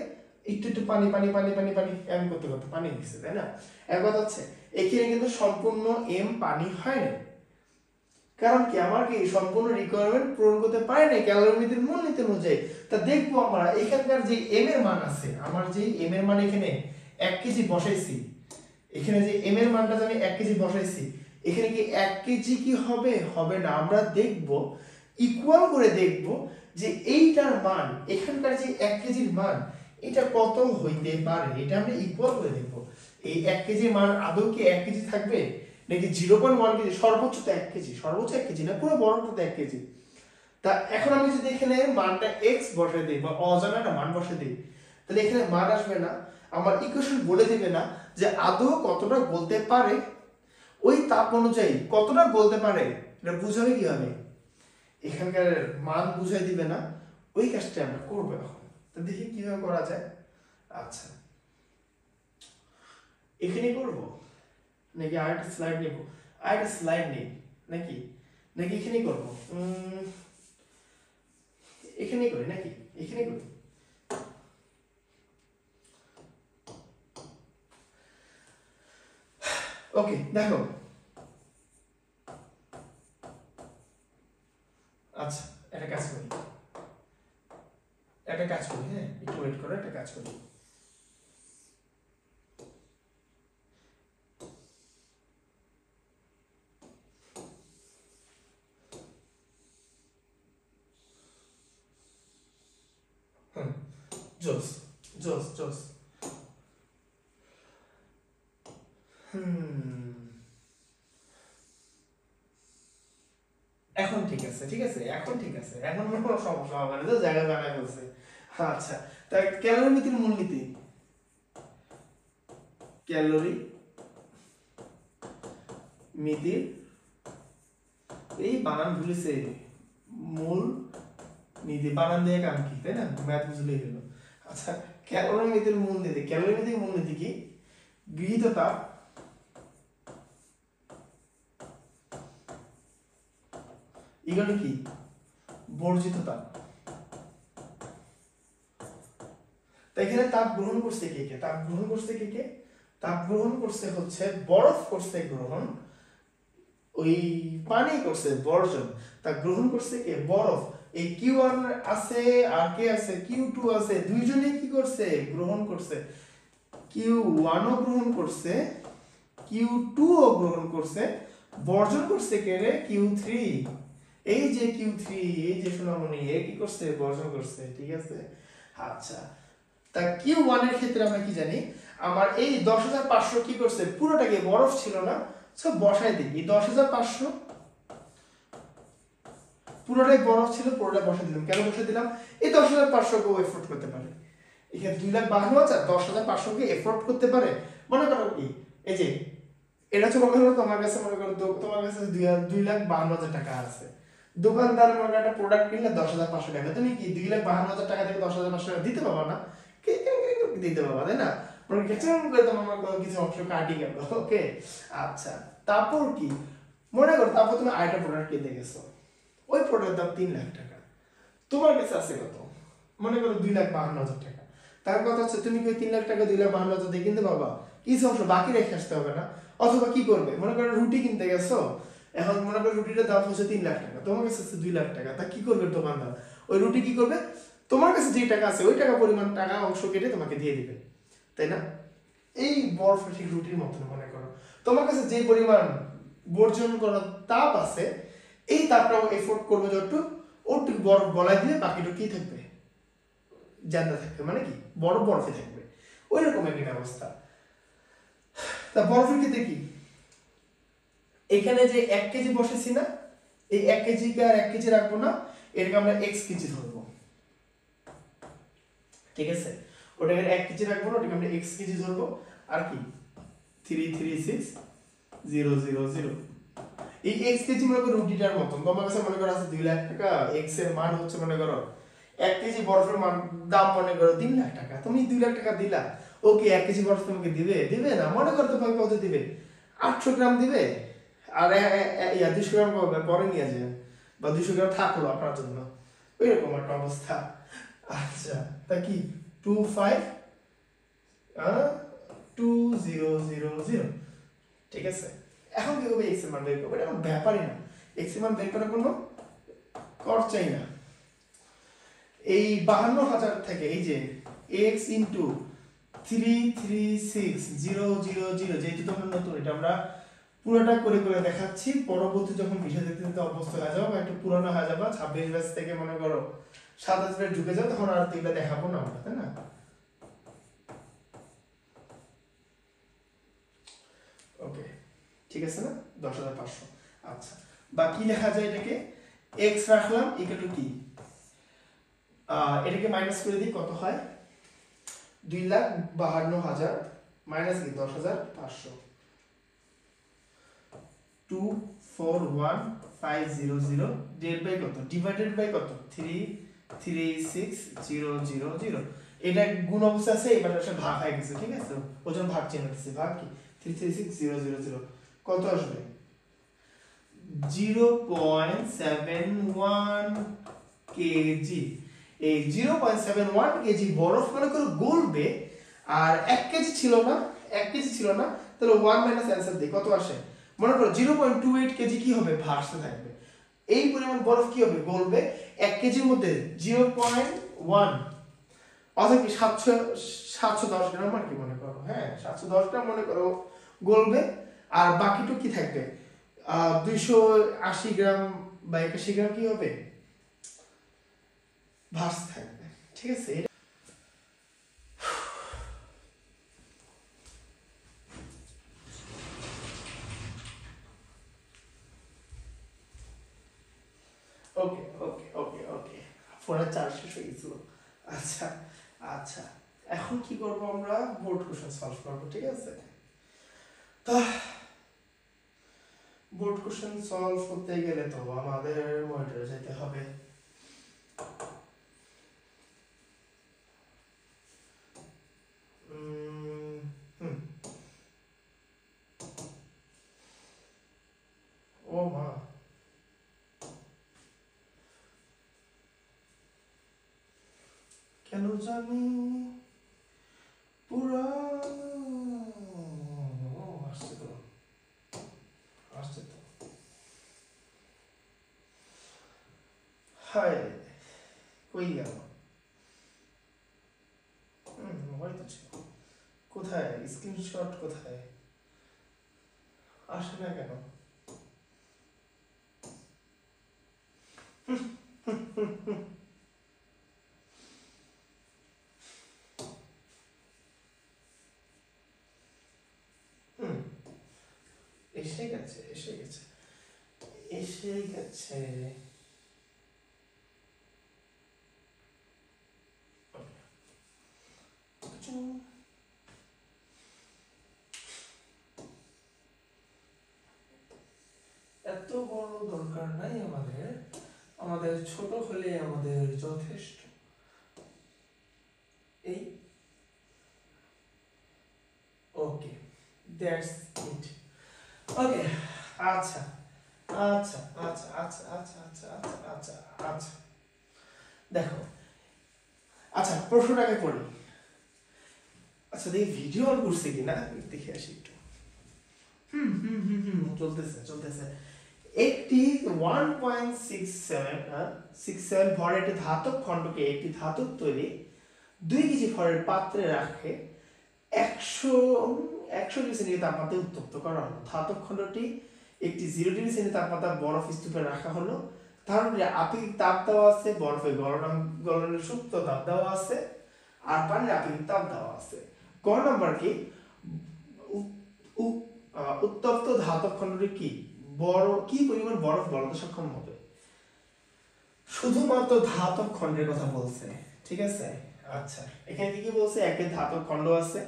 A: একটু একটু পানি পানি পানি পানি পানি এম করতে করতে পানি হয়েছে, তাই না? এক কথা হচ্ছে এখানে কিন্তু সম্পূর্ণ এম পানি হয় না। কারণ কি আমার কি সম্পূর্ণ রিকোয়ারমেন্ট পূরণ করতে পারে না ক্যালোরিমিতির মূলনীতি অনুযায়ী। তা দেখবো আমরা এখানকার যে এম এর মান আছে, আমার যে এম এর মান এখানে 1 কেজি বসাইছি, এখানে যে এম এর মানটা আমি 1 কেজি বসাইছি, এখানে কি 1 কেজি কি হবে? হবে না। আমরা দেখব ইকুয়াল করে দেখব যে এইটার মান, এখানকার যে 1 কেজির মান এটা কত হইতে পারে, এটা আমরা ইকুয়াল করে দেখব। এই 1 কেজির মান আদৌ কি 1 কেজি থাকবে নাকি 0.1 কেজি? সর্বোচ্চ তো 1 কেজি, সর্বোচ্চ 1 কেজি না, পুরো বড়টা তো 1 কেজি। তা এখন আমি যদি এখানে মানটা x বসাই দেই বা অজানাটা মান বসাই দেই, তাহলে এখানে মান আসবে না। আমার ইকুয়েশন বলে দিবে না যে আদৌ কতটা গলতে পারে, ওই তাপ অনুযায়ী কতটা গলতে পারে এটা বুঝাবে কিভাবে? এখানকার মান বুঝাই দিবে না, ওই কাজটা আমরা করবো এখন। তো দেখি কিভাবে করা যায়। আচ্ছা, এখানে করব নাকি আরেকটা স্লাইড নেব? আরেকটা স্লাইড নেই নাকি নাকি এখানেই করব? এখানেই করি নাকি এখানেই করি? ওকে, দেখো। আচ্ছা, একটা কাজ করি, হ্যাঁ একটু ওয়েট করো, একটা কাজ করি। জোস জোস জোস। এখন ঠিক আছে, ঠিক আছে, এখন ঠিক আছে, এখন কোনো সমস্যা হবে না, তো জায়গা বানায় বলছে। আচ্ছা, তাই ক্যালোরিমিতির মূলনীতি, ক্যালোরি মিতির এই বানান ভুলেছে, মূল নীতি বানান দিয়ে কাম কি, তাই না? ম্যাথ বুঝলেই হলো। আচ্ছা, ক্যালোরিমিতির মূলনীতি, ক্যালোরিমিতির মূলনীতি কি? গৃহীত তাপ এগুলো কি? বর্জিত তাপ। তাই এখানে তাপ গ্রহণ করছে কে কে? তাপ গ্রহণ করছে কে কে? তাপ গ্রহণ করছে হচ্ছে বরফ করছে গ্রহণ, ওই পানি করছে বর্জন। তা গ্রহণ করছে কে? বরফ। এই Q1 আছে আর কে আছে? Q2 আছে। দুইজনে কি করছে? গ্রহণ করছে। Q1 ও গ্রহণ করছে, Q2 ও গ্রহণ করছে, বর্জন করছে কে রে? Q3। এই যে Q3, এই যে সোনামণি, এ কি করছে? বর্জন করছে, ঠিক আছে? আচ্ছা, তা Q1 এর ক্ষেত্রে আমরা কি জানি? আমার এই 10,500 কি করছে? পুরোটাকে বরফ ছিল না, সব বসাই দিই। এই 10,500 পুরোটাই বরফ ছিল, পুরোটা বসাই দিলাম। কেন বসাই দিলাম? এই 10,500 কে এফোর্ড করতে পারে। এখানে 2,52,000, 10,500 কে এফোর্ড করতে পারে। মনে করো কি, এই যে এটা হচ্ছে মনে করো তোমার কাছে, মনে করো তোমার কাছে 2,52,000 টাকা আছে। দোকানদার মনে করো একটা প্রোডাক্ট কিনলে 10,500 টাকা, তুমি কি 2,52,000 টাকা থেকে 10,500 টাকা দিতে পারবা না? দিতে পারবা, তাই না? মনে কেচেন করে তোমার কোনো কিছু অংশ কাটি গেল। ওকে, আচ্ছা, তারপর কি? মনে করো তারপর তুমি আরেকটা প্রোডাক্ট কিনতে গেছো, ওই প্রোডাক্টের দাম 3 লাখ টাকা, তোমার কাছে আছে কত? মনে করো 2,52,000 টাকা। তার কথা হচ্ছে তুমি কি 3 লাখ টাকা 2 লাখ 52 দিয়ে কিনতে পারবা? কিছু অংশ বাকি রেখে আসতে হবে না? অথবা কি করবে, মনে করো রুটি কিনতে গেছো, এখন মনে করো রুটিটার দাম হচ্ছে 3 লাখ টাকা, তোমার কাছে আছে 2 লাখ টাকা, তা কি করবে দোকানদার? ওই রুটি কি করবে, তোমার কাছে যে টাকা আছে ওই টাকা পরিমাণ টাকা অংশ কেটে তোমাকে দিয়ে দিবে, তাই না? এই বরফ ঠিক রুটির মতন মনে করো, তোমার কাছে যে পরিমাণ বর্জন করার তাপ আছে, এই তাপটাও এফোর্ড করবে যতটুকু, ওটুকু বরফ গলায় দিয়ে বাকিটুকু কি থাকবে, জানতে থাকবে, মানে কি বরফ বরফে থাকবে, ওই রকম একটি ব্যবস্থা। তা বরফের ক্ষেত্রে কি, এখানে যে 1 কেজি বসেছি না, এই 1 কেজিকে আর 1 কেজি রাখবো না, এটাকে আমরা x কেজি ধরবো, ঠিক আছে? ওটাকে 1 কেজি রাখবো না, ওটাকে আমরা x কেজি ধরবো, আর কি 336000। এই x কেজি মনে করো রুটিটার মতন, তোমার কাছে মনে করো আছে 2 লাখ টাকা, x এর মান হচ্ছে মনে করো 1 কেজি বরফের মান দাম মনে করো 3 লাখ টাকা, তুমি 2 লাখ টাকা দিলা, ওকে 1 কেজি বরফ তোমাকে দিবে না, মনে করো তোমাকে কত দিবে, 800 গ্রাম দিবে, আর 200 গ্রাম পরে নিয়ে যাবে, বা 200 গ্রাম থাকলো আপনার জন্য, ওইরকম একটা অবস্থা। আচ্ছা, তা কি 2000, ঠিক আছে? এখন কি হবে, এক্স এর মান বের করবো, এটা কোনো ব্যাপারই না, এক্স এর মান বের করার কোনো খরচাই না। এই 52,000 থেকে এই যে x ইন্টু 336000, যেহেতু তোমরা নতুন, এটা আমরা পুরোটা করে করে দেখাচ্ছি, পরবর্তী যখন বিষয় দেখতে দেখতে অভ্যস্ত হয়ে যাবো, একটু পুরোনো হয়ে যাবে, 26 ব্যাচ থেকে মনে করো 27 ব্যাচ ঢুকে যাও, তখন আর এগুলো দেখাবো না আমরা, তাই না? ওকে, ঠিক আছে না, 10,500। আচ্ছা, বাকি লেখা যায় এটাকে x রাখলাম ইকুয়াল টু কি, এটাকে মাইনাস করে দিই, কত হয়, 2,52,000 মাইনাস কি 10,500, 241,500 ডেট বাই কত, ডিভাইডেড বাই কত, 336000। এটা গুণ অবস্থা আছে, এবার আসলে ভাগ হয়ে গেছে, ঠিক আছে, ওজন ভাগ চিহ্ন দিতেছি, ভাগ কি 336000, কত আসবে 0.71 কেজি। এই 0.71 কেজি বরফ মনে করো গলবে, আর 1 কেজি ছিল না, 1 কেজি ছিল না, তাহলে 1 মাইনাস অ্যানসার দিই, কত আসে, মনে করো 0.28 কেজি কি হবে, ভাসতে থাকবে, এই পরিমাণ বরফ কি হবে, গলবে 1 কেজির মধ্যে 0.1, অর্থাৎ কি 710 গ্রাম আর কি মনে করো, হ্যাঁ 710 গ্রাম মনে করো গলবে, আর বাকিটুকু কি থাকবে, 280 গ্রাম বা 81 গ্রাম কি হবে, ভাসতে থাকবে, ঠিক আছে? ওকে ওকে ওকে ওকে, ফোনের চার্জ শেষ হয়ে গেছিল। আচ্ছা আচ্ছা, এখন কি করব, আমরা বোর্ড কোশ্চেন সলভ করব, ঠিক আছে? তা বোর্ড কোশ্চেন সলভ করতে গেলে তো আমাদের মনিটরে যেতে হবে, ও মা, কেন জানি পুরা আসছে তো, আসছে তো, হায় কই গেল, মোবাইল তো ছিল, কোথায় স্ক্রিনশট, কোথায় আসে না কেন, এসে গেছে এসে গেছে এসে গেছে, এত বড় দরকার নাই আমাদের, আমাদের ছোট হলে আমাদের যথেষ্ট, এই ওকে, দ্যাটস ইট, ওকে। আচ্ছা আচ্ছা আচ্ছা আচ্ছা আচ্ছা আচ্ছা আচ্ছা আচ্ছা আচ্ছা, দেখো, আচ্ছা প্রশ্নটাকে পড়ি, আচ্ছা দেখি ভিডিও অন করছে কিনা দেখে আসি একটু। চলতেছে একটি 1.67 ভরের একটি ধাতব খণ্ডকে একটি ধাতব তৈরি 2 কেজি ভরের পাত্রে রাখে 100 ডিগ্রি সেন্টিগ্রেড তাপমাত্রায় উত্তপ্ত করা হলো। ধাতব খণ্ডটি একটি 0 ডিগ্রি সেন্টিগ্রেড তাপমাত্রায় বরফ স্তূপে রাখা হলো। ধারণে আপেক্ষিক তাপ দেওয়া আছে, বরফের গলনের সুপ্ত তাপ দেওয়া আছে, আর পানির আপেক্ষিক তাপ দেওয়া আছে। ক নাম্বার কি উত্তপ্ত ধাতব খণ্ডটি কি পরিমাণ বরফ গলাতে সক্ষম হবে? শুধুমাত্র ধাতব খণ্ডের কথা বলছে, ঠিক আছে। আচ্ছা এখানে কি বলছে, একটা ধাতব খণ্ড আছে,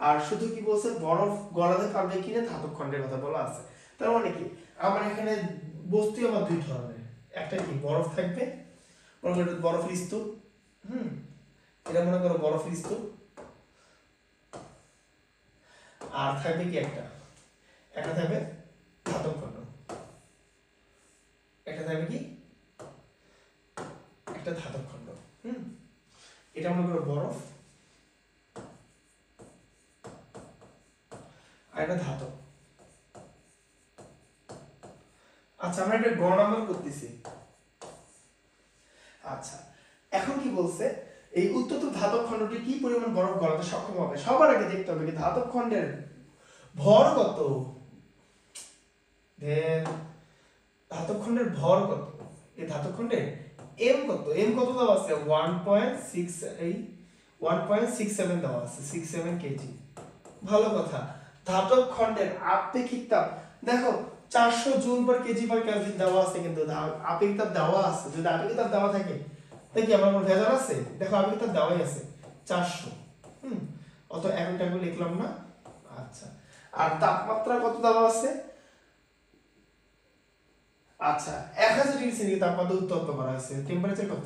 A: আর শুধু কি বলছে বরফ গলাতে পারবে কিনা ধাতব খণ্ডের কথা বলা আছে। তার মানে কি আমার এখানে বস্তু আমার দুই ধরনের, একটা কি বরফ থাকবে, বরফের স্তূপ, এটা মনে করো বরফের স্তূপ, আর থাকবে কি একটা থাকবে ধাতব খণ্ড, একটা থাকবে কি একটা ধাতব খণ্ড। এটা মনে করো বরফ আর একটা ধাতব। আচ্ছা আমরা এটা গণনা করতেছি। আচ্ছা এখন কি বলছে, এই উত্তপ্ত ধাতব খণ্ডটি কি পরিমাণ বরফ গলাতে সক্ষম হবে? সবার আগে দেখতে হবে কি ধাতব খণ্ডের ভর কত, ধাতব খণ্ডের ভর কত, এই ধাতব খণ্ডের এম কত দেওয়া আছে 1.67 দেওয়া আছে, 67 কেজি। ভালো কথা। ধাতব খণ্ডের আপেক্ষিক তাপ দেখো 400 joule per KG per kelvin দেওয়া আছে, কিন্তু আপেক্ষিক তাপ দেওয়া আছে। যদি আপেক্ষিক তাপ দেওয়া থাকে দেখি আমার কোনো ভেজাল আছে? দেখো আপেক্ষিক তাপ দেওয়াই আছে 400। অত একটা লিখলাম না। আচ্ছা আর তাপমাত্রা কত দেওয়া আছে? আচ্ছা 1000 ডিগ্রি সেন্টিগ্রেড তাপমাত্রা উত্তপ্ত করা হয়েছে। টেম্পারেচার কত?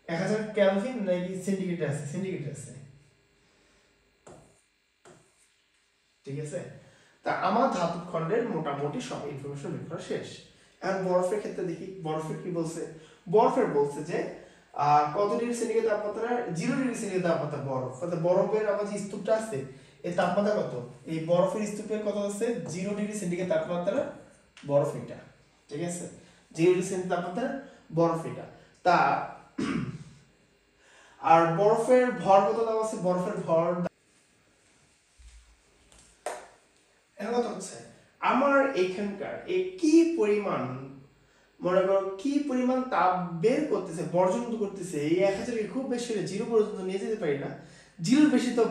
A: 1000 কেলভিন নাকি সেন্টিগ্রেড আছে? সেন্টিগ্রেড আছে, ঠিক আছে। তা আমার ধাতব খণ্ডের মোটামুটি সব ইনফরমেশন বের করা শেষ। এখন বরফের ক্ষেত্রে দেখি বরফের কি বলছে। বরফের বলছে যে কত ডিগ্রি সেন্টিগ্রেড তাপমাত্রা? 0 ডিগ্রি সেন্টিগ্রেড তাপমাত্রা বরফ। অর্থাৎ বরফের আমার যে স্তূপটা আছে এর তাপমাত্রা কত? এই বরফের স্তূপের কত আছে? 0 ডিগ্রি সেন্টিগ্রেড তাপমাত্রা বরফ এটা, ঠিক আছে। 0 ডিগ্রি সেন্টিগ্রেড তাপমাত্রা বরফ এটা। তা আর বরফের ভর কত দেওয়া আছে? বরফের ভর এখন হচ্ছে আমার এখানকার কি পরিমাণ, মনে করো কি পরিমাণ তাপ বের করতেছে, বর্জন করতেছে। এই 1000 কে খুব বেশি হলে 0 পর্যন্ত নিয়ে যেতে পারি না। 0 বেশি তো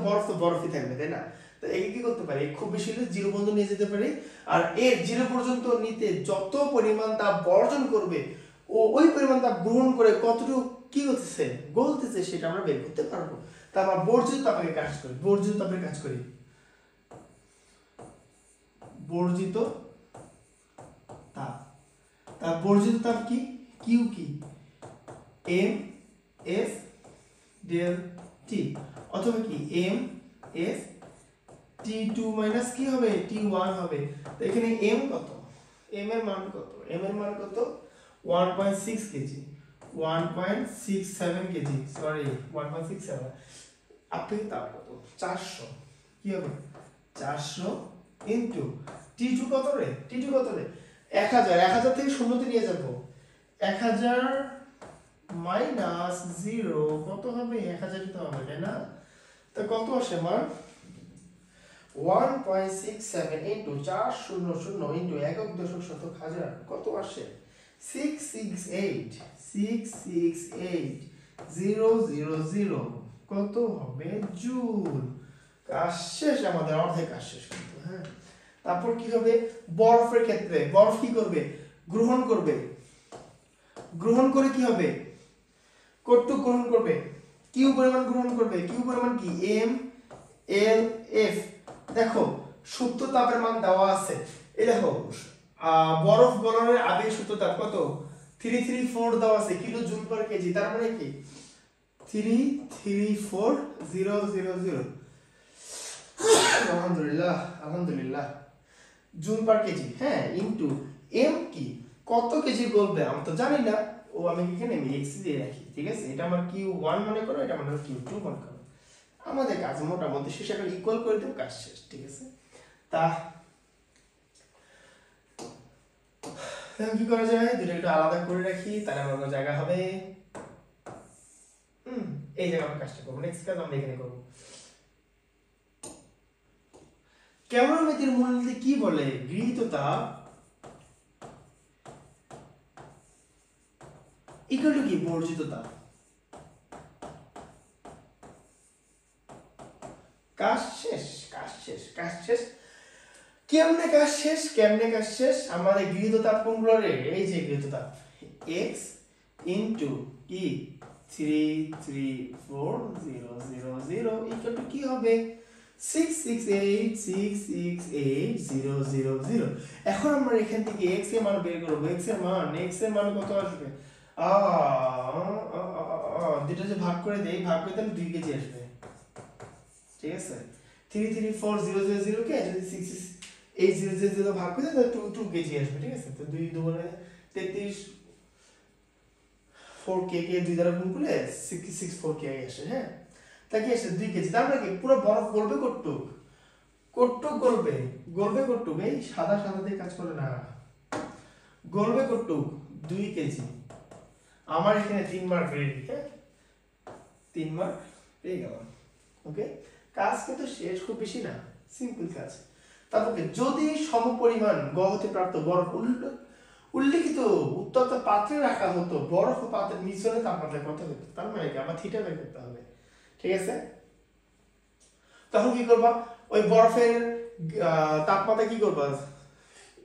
A: বরফই থাকবে, তাই না? তো একে কি করতে পারি, খুব বেশি হলে 0 পর্যন্ত নিয়ে যেতে পারি। আর এর 0 পর্যন্ত নিতে যত পরিমাণ তাপ বর্জন করবে ওই পরিমাণ তাপ গ্রহণ করে কতটুকু কি করতেছে, গলতেছে, সেটা আমরা বের করতে পারবো। তা আমরা বর্জিত তাপের কাজ করি। বর্জিত তাপ। তার বর্জিত তাপ কি? কিউ কি? এম এস ডেল টি, অথবা কি M S T two minus কি হবে? টি ওয়ান হবে। তো এখানে এম কত? এম এর মান কত? 1.6 কেজি, 1.67 কেজি, সরি 1.67। আপেক্ষিক তাপ কত? 400। কি হবে? 400 ইনটু টি2 কত রে? 1000 থেকে শূন্যতে নিয়ে যাব। 1000 মাইনাস 0 কত হবে? 1000 তো হবে, তাই না? তো কত আসে মান? 1.67 ইনটু 400 ইনটু একক দশক শতক হাজার কত আসে? 668,000 কত হবে? জুল। কাজ শেষ, আমাদের অর্ধেক কাজ শেষ কিন্তু। হ্যাঁ, তারপর কি হবে? বরফের ক্ষেত্রে বরফ কি করবে? গ্রহণ করে কি হবে? কতটুকু গ্রহণ করবে? কিউ পরিমাণ গ্রহণ করবে। কিউ পরিমাণ কি? M L F. দেখো সুপ্ত তাপের মান দেওয়া আছে। এই দেখো বরফ গলনের আবেগ সুপ্ত তাপ কত? 334 দেওয়া আছে কিলো জুল পার কেজি। তার মানে কি 334,000 আলহামদুলিল্লাহ জুল পার কেজি। হ্যাঁ, ইনটু এম কি? কত কেজি গলবে আমরা তো জানি না। ও আমি এখানে আমি x দিয়ে রাখি, ঠিক আছে? এটা আমার q1 মনে করো, এটা আমার q2 মনে করো। আমাদের কাজ মোটামুটি শেষ, এখন ইকুয়াল করে দেব, কাজ শেষ, ঠিক আছে? তা কি করা যায়, দুটো একটু আলাদা করে রাখি, তাহলে আমার কোনো জায়গা হবে। এই জায়গায় আমরা কাজটা করবো, নেক্সট কাজ আমরা এখানে করবো। ক্যামেরোমেট্রির মূলনীতি কি বলে? গৃহীত তাপ ইকুয়াল টু কি? বর্জিত তাপ। কাজ শেষ, কাজ শেষ, কাজ শেষ। কেমনে কাজ শেষ? কেমনে কাজ শেষ? আমাদের গৃহীত তাপ কোনগুলো রে? এই যে গৃহীত তাপ x ইনটু কি 3340000 ইকুয়াল টু কি হবে? 668668000। এখন আমরা এখান থেকে x এর মান বের করব। x এর মান কত আসবে? দুটো যে ভাগ করে দেই, ভাগ করে দিলে 2 কেজি আসবে, ঠিক আছে? 3340000 কে যদি 66800 ভাগ করে দেই তাহলে 2 কেজি আসবে, ঠিক আছে? তো 2 দুগুণে 33, 4k কে 2 দ্বারা গুণ করলে 64k আসে, হ্যাঁ? তা কি আসে? 2 কেজি। তার মানে কি পুরো বরফ গলবে কতটুক? কতটুক গলবে? গলবে কতটুক? এই সাদা সাদা দিয়ে কাজ করে না, গলবে কতটুক? 2 কেজি। আমার এখানে 3 মার্ক রেডি, হ্যাঁ? 3 মার্ক পেয়ে গেলাম। ওকে, কাজ কিন্তু শেষ, খুব বেশি না, সিম্পল কাজ। তারপরে যদি সমপরিমাণ গহতে প্রাপ্ত বরফ উল্লেখিত উত্তপ্ত পাত্রে রাখা হতো, বরফ ও পাত্রের মিশ্রণে তাপমাত্রা কত হতো? তার মানে কি আমার থিটা বের করতে হবে, ঠিক আছে? তখন কি করবা? ওই বরফের তাপমাত্রা কি করবা?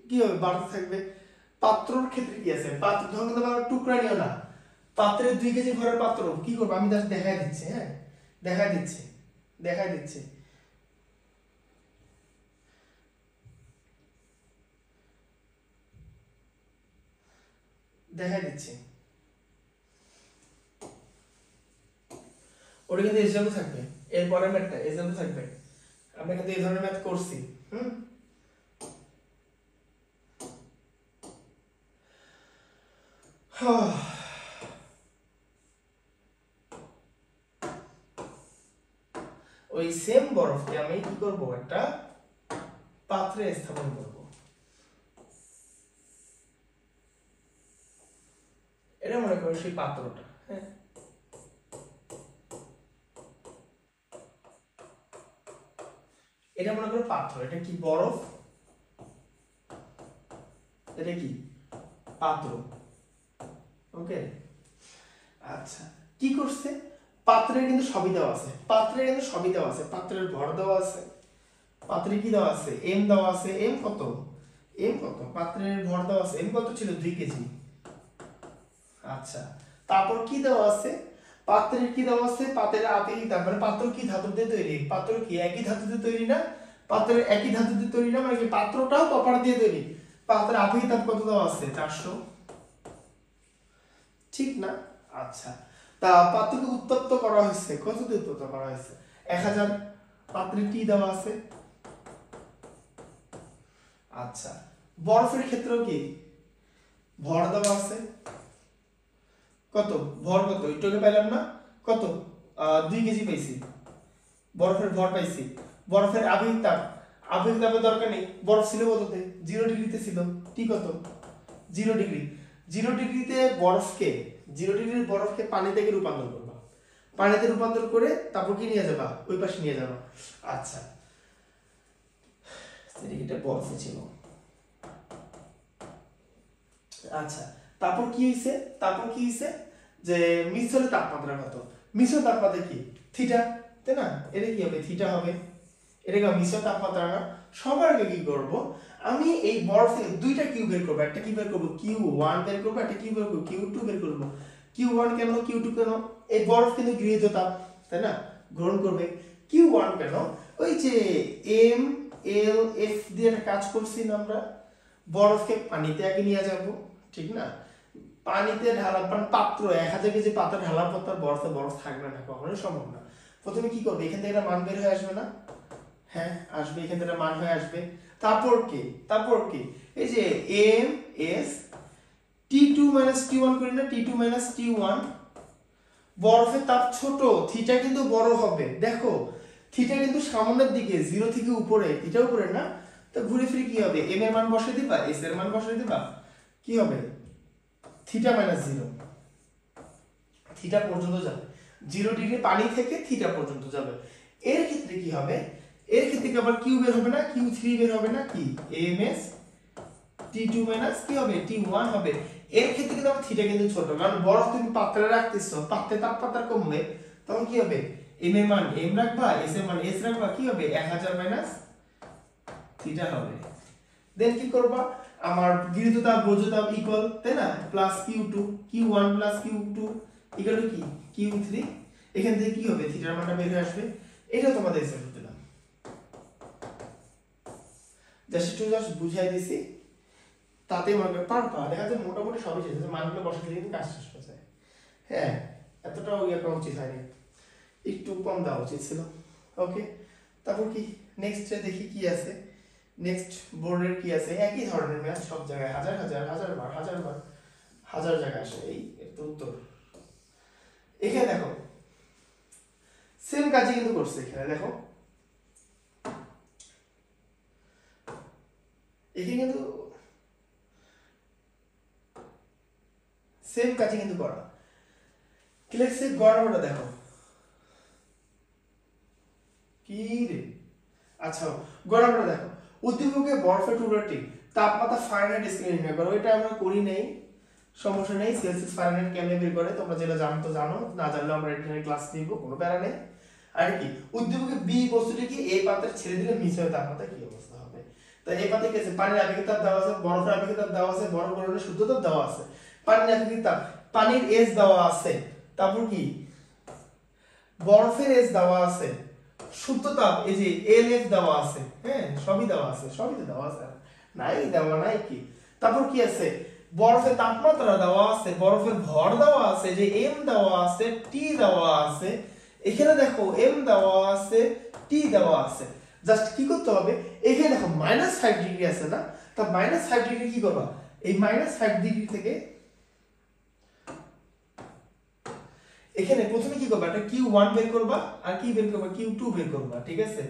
A: কি হবে? বাড়তে থাকবে। পাত্রর ক্ষেত্রে কি আছে? পাত্র ধরুন তোমার টুকরা নিও না, পাত্রের 2 কেজি ভরের পাত্র কি করবো? আমি জাস্ট দেখাই দিচ্ছি, হ্যাঁ, দেখাই দিচ্ছি, দেখাই দিচ্ছি। দেখাই দিচ্ছি, ওটা কিন্তু এক্সাম্পল থাকবে, এরপরে ম্যাথটা এক্সাম্পল থাকবে। আমরা কিন্তু এই ধরনের ম্যাথ করছি, ওই সেম বরফকে আমি কি করব? একটা পাত্রে স্থাপন করব। এটা মনে করো সেই পাত্রটা, হ্যাঁ? এটা মনে করো পাত্র, এটা কি? বরফ। এটা কি? পাত্র। ওকে, আচ্ছা, কি করছে? পাত্রে কিন্তু সবই দেওয়া আছে, পাত্রে কিন্তু সবই দেওয়া আছে, পাত্রের ভর দেওয়া আছে, পাত্রে কি দেওয়া আছে? এম দেওয়া আছে। এম কত? এম কত? পাত্রের ভর দেওয়া আছে, এম কত ছিল? 2 কেজি। আচ্ছা, তারপর কি দেওয়া আছে? পাত্রের কি দেওয়া আছে? পাত্রের আপেক্ষিক তাপ, মানে পাত্র কি ধাতু দিয়ে তৈরি? পাত্র কি একই ধাতু দিয়ে তৈরি না? পাত্রের একই ধাতু দিয়ে তৈরি না, মানে কি পাত্রটাও কপার দিয়ে তৈরি। পাত্রের আপেক্ষিক তাপ কত দেওয়া আছে? 400, ঠিক না? আচ্ছা, তা পাত্রকে উত্তপ্ত করা হয়েছে, কত দিয়ে উত্তপ্ত করা হয়েছে? 1000। পাত্রে টি দেওয়া আছে। আচ্ছা, বরফের ক্ষেত্রেও কি ভর দেওয়া আছে? কত ভর? কত একটু আগে পাইলাম না? কত? 2 কেজি পাইছি, বরফের ভর পাইছি। বরফের আবেগিক তাপ, আবেগিক তাপের দরকার নেই, বরফ ছিল কততে? 0 ডিগ্রিতে ছিল। টি কত? 0 ডিগ্রি। 0 ডিগ্রিতে বরফকে, 0 ডিগ্রির বরফকে পানি থেকে রূপান্তর করবা, পানিতে রূপান্তর করে তারপর কি নিয়ে যাবা? ওই পাশে নিয়ে যাবা। আচ্ছা, এটা বরফে ছিল। আচ্ছা, তারপর কি হইছে? তারপর কি হইছে? যে মিশ্রণের তাপমাত্রা কত? মিশ্রণ তাপমাত্রা কি? থিটা, তাই না? এটা কি হবে? থিটা হবে। এটা কি মিশ্রণ তাপমাত্রা না? সবার আগে কি করব? আমি এই বরফে দুইটা কিউ বের করব। একটা কি বের করব? Q1 বের করব, একটা কি বের করব? Q2 বের করব। Q1 কেন? Q2 কেন? এই বরফ কিন্তু গৃহীত তাপ, তাই না? গ্রহণ করবে। Q1 কেন? ওই যে M L F দিয়ে একটা কাজ করছি না আমরা, বরফকে পানিতে আগে নিয়ে যাব, ঠিক না? পানিতে ঢালা পাত্র 1000 কেজি পাত্রে ঢালার পর তার বরফে বরফ থাকবে না, কখনোই সম্ভব না। প্রথমে কি করবে? এখান থেকে একটা মান বের হয়ে আসবে না? হ্যাঁ, আসবে, এখান থেকে মান হয়ে আসবে। তারপর কি? তারপর কি? এই যে M S T2 minus T1 করি না, T2 মাইনাস T1, বরফের তাপ ছোট, থিটা কিন্তু বড় হবে। দেখো থিটা কিন্তু সামনের দিকে, 0 থেকে উপরে, থিটা উপরে না, তো ঘুরে ফিরে কি হবে, m এর মান বসিয়ে দিবা, s এর মান বসিয়ে দিবা, কি হবে থিটা মাইনাস 0, থিটা পর্যন্ত যাবে, 0 ডিগ্রি পানি থেকে থিটা পর্যন্ত যাবে। এর ক্ষেত্রে কি হবে, এর ক্ষেত্রে কি আবার কিউ বের হবে না, Q3 বের হবে না, কি ms T2 মাইনাস কি হবে T1 হবে। এর ক্ষেত্রে কিন্তু আমার থিটা কিন্তু ছোট, কারণ বরফ তুমি পাত্রে রাখতেছো, পাত্রে তাপমাত্রা কমবে, তখন কি হবে m এর মান m রাখবা, s এর মান s রাখবা, কি হবে 1000 মাইনাস থিটা হবে। দেন কি করবা, আমার গৃহীত তাপ বর্জ্য তাপ ইকুয়াল, তাই না, plus Q2, Q1 plus Q2 equal to কি Q3, এখান থেকে কি হবে থিটার মানটা বের হয়ে আসবে। এটা তোমাদের এক্সাম্পল দিলাম, জাস্ট বুঝাই দিছি, তাতে মনে পারবা, দেখা যায় মোটামুটি সবই শেষ, মানগুলো বসে দিলে কিন্তু কাজ শেষ হয়ে যায়। হ্যাঁ, এতটাও ইয়ে করা উচিত হয়নি, একটু কম দেওয়া উচিত ছিল। ওকে, তারপর কি নেক্সট দেখি কি আছে, নেক্সট বোর্ডের কি আছে, একই ধরনের ম্যাথ সব জায়গায় হাজার জায়গায় আসে, এই তো উত্তর। এখানে দেখো সেম কাজই কিন্তু করছে, এখানে দেখো এখানে কিন্তু সেম কাজই কিন্তু করা। ক্লিয়ার সে গড়াটা দেখো কি রে, আচ্ছা গড়াটা দেখো, উদ্দীপকে বরফের টুকরাটি তাপমাত্রা ফারেনহাইট স্কেলে নির্ণয় করো। এটা আমরা করি নাই, সমস্যা নেই, সেলসিয়াস ফারেনহাইট কেমনে বের করে তোমরা যেটা জানো তো জানো, না জানলে আমরা এটা ক্লাস নিব, কোনো প্যারা নেই। আর কি উদ্দীপকে বি বস্তুটিকে এই পাত্রে ছেড়ে দিলে মিশ্রণের তাপমাত্রা কি অবস্থা হবে। তো এই পাত্রে কি আছে, পানির আপেক্ষিক তাপ দেওয়া আছে, বরফের আপেক্ষিক তাপ দেওয়া আছে, বরফ গলনের শুদ্ধ তাপ দেওয়া আছে, পানির আপেক্ষিক তাপ, পানির এস দেওয়া আছে, তারপর কি বরফের এস দেওয়া আছে, শুদ্ধ তাপ এই যে এলএফ দেওয়া আছে, হ্যাঁ সবই দেওয়া আছে, সবই তো দেওয়া আছে, নাই দেওয়া নাই কি। তারপর কি আছে, বরফের তাপমাত্রা দেওয়া আছে, বরফের ভর দেওয়া আছে, যে এম দেওয়া আছে, টি দেওয়া আছে, এখানে দেখো এম দেওয়া আছে, টি দেওয়া আছে। জাস্ট কি করতে হবে, এখানে দেখো -5 ডিগ্রি আছে না, তা -5 ডিগ্রি কি করবা, এই -5 ডিগ্রি থেকে এখানে প্রথমে কি করবা, একটা Q1 বের করবা, আর কি বের করবা Q2 বের করবা, ঠিক আছে,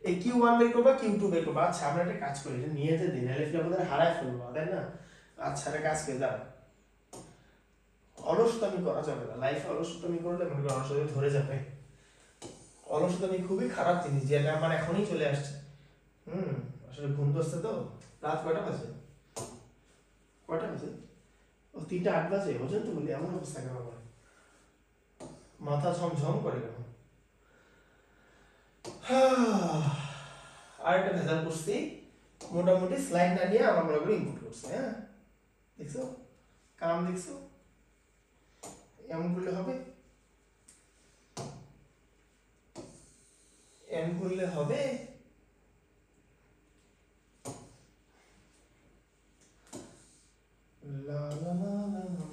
A: এই Q1 বের করবা, Q2 বের করবা। আচ্ছা আমরা একটা কাজ করি, এটা নিয়ে যেতে দিন, নাহলে আমাদের হারায় ফেলবো, তাই না। আচ্ছা একটা কাজ করে দাও, অলসতামি করা যাবে না, লাইফে অলসতামি করলে মনে করো অলসতামি ধরে যাবে। অলসতামি খুবই খারাপ জিনিস, যেটা আমার এখনই চলে আসছে। আসলে ঘুম ধরছে তো, রাত কয়টা বাজে, ও 3:08 বাজে, ওজন তো বলি এমন অবস্থা কেন, আমার মাথা ঝমঝম করে কেন। আর একটা ভেজাল করছি, মোটামুটি স্লাইড না নিয়ে আমার মনে করে ইনপুট করছে। হ্যাঁ দেখছো, কাম দেখছো, এমন করলে হবে, এমন করলে হবে। লা লা লা লা লা।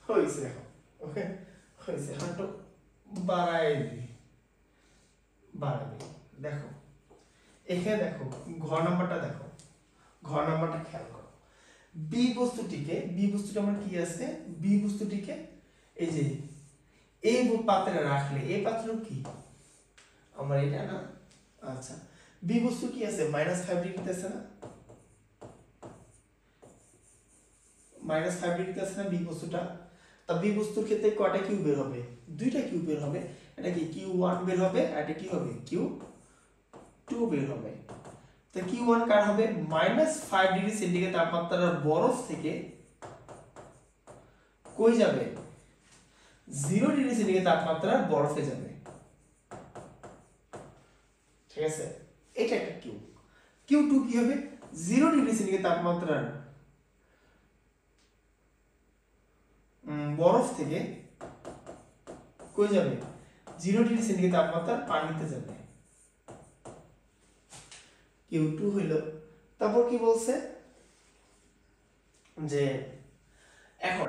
A: হয়েছে এখন, ওকে হয়েছে, হাঁটু বাড়াই দিই, দেখো এখানে দেখো ঘর নাম্বারটা দেখো, ঘর নাম্বারটা খেয়াল করো, বি বস্তুটিকে, বি বস্তুটা আমার কি আছে, বি বস্তুটিকে এই যে এই পাত্রে রাখলে, এই পাত্র কি আমার এটা না, আচ্ছা বি বস্তু কি আছে -5 ডিগ্রিতে আছে না, -5 ডিগ্রিতে আছে না বি বস্তুটা। তা বি বস্তুর ক্ষেত্রে কয়টা কিউ বের হবে, দুইটা কিউ বের হবে, এটা কি Q1 বের হবে, আর এটা কি হবে Q2 বের হবে। তো Q1 কার হবে, -5 ডিগ্রি সেন্টিগ্রেড তাপমাত্রার বরফ থেকে কই যাবে, 0 ডিগ্রি সেন্টিগ্রেড তাপমাত্রার বরফে যাবে, ঠিক আছে, এটা একটা কিউ। Q2 কি হবে, 0 ডিগ্রি সেন্টিগ্রেড তাপমাত্রার বরফ থেকে কই যাবে, 0 ডিগ্রি সেন্টিগ্রেড তাপমাত্রার পানিতে যাবে, Q2 হইল। তারপর কি বলছে যে এখন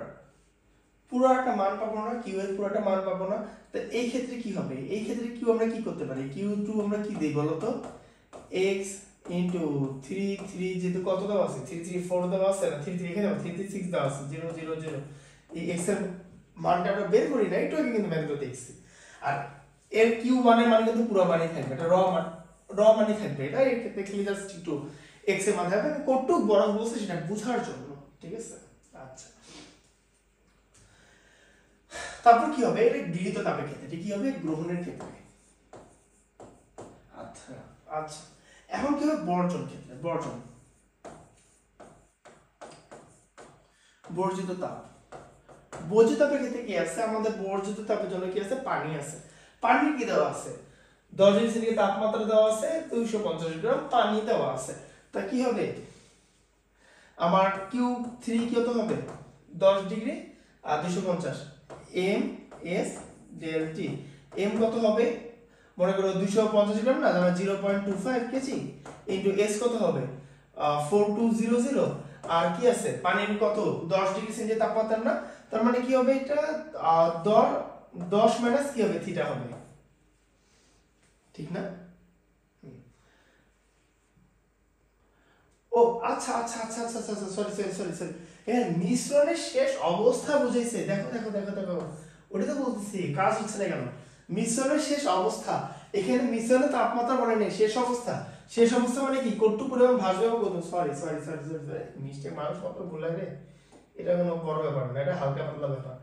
A: পুরো একটা মান পাবো না, কিউ এর পুরো একটা মান পাবো না। তো এই ক্ষেত্রে কি হবে, এই ক্ষেত্রে কিউ আমরা কি করতে পারি, কিউ টু আমরা কি দিই বলো তো, x ইন্টু 3 3 যেহেতু কত দেওয়া আছে 3 3 4 দেওয়া আছে না, 3 3 এখানে 3 3 6 দেওয়া আছে 0 0 0, এই x এর মানটা আমরা বের করি না, একটু আগে কিন্তু বের করে দেখছি। আর এর q1 এর মান কিন্তু পুরো মানই থাকবে, এটা র মানই থাকবে, এটা এর ক্ষেত্রে খালি জাস্ট একটু x এর মান থাকবে, কতটুকু বড় বলছে সেটা বোঝার জন্য, ঠিক আছে। আচ্ছা, তারপর কি হবে, এটা গৃহীত তাপের ক্ষেত্রে, এটা কি হবে গ্রহণের ক্ষেত্রে। আচ্ছা আচ্ছা, এখন কি হবে বর্জন ক্ষেত্রে, বর্জিত তাপ। বর্জিত তাপের ক্ষেত্রে কি আছে, আমাদের বর্জিত তাপের জন্য কি আছে, পানি আছে। পানির কি দেওয়া আছে, 10 ডিগ্রি সেন্টিগ্রেড তাপমাত্রা দেওয়া আছে, 250 গ্রাম পানি দেওয়া আছে। তা কি হবে আমার Q3 কত হবে 10 ডিগ্রি আর 250 m s del t, m কত হবে মনে করো 250 গ্রাম না, তাহলে 0.25 কেজি ইনটু s কত হবে 4200, আর কি আছে পানির কত 10 ডিগ্রি সেন্টিগ্রেড তাপমাত্রা না, তার মানে কি হবে এটা 10 মাইনাস কি হবে থিটা হবে, ঠিক না। ও আচ্ছা আচ্ছা আচ্ছা আচ্ছা আচ্ছা, সরি সরি সরি সরি, এর মিশ্রণের শেষ অবস্থা বুঝাইছে, দেখো দেখো দেখো দেখো, ওটা তো বলতেছি কাজ হচ্ছে না কেন, মিশ্রণের শেষ অবস্থা, এখানে মিশ্রণের তাপমাত্রা বলে নেই, শেষ অবস্থা। শেষ অবস্থা মানে কি কতটুকু পরিমাণ ভাসবে বা কত, sorry sorry sorry sorry sorry, মিষ্টি মানুষ কত ভুল লাগে, এটা কোনো বড় ব্যাপার না, এটা হালকা পাতলা ব্যাপার,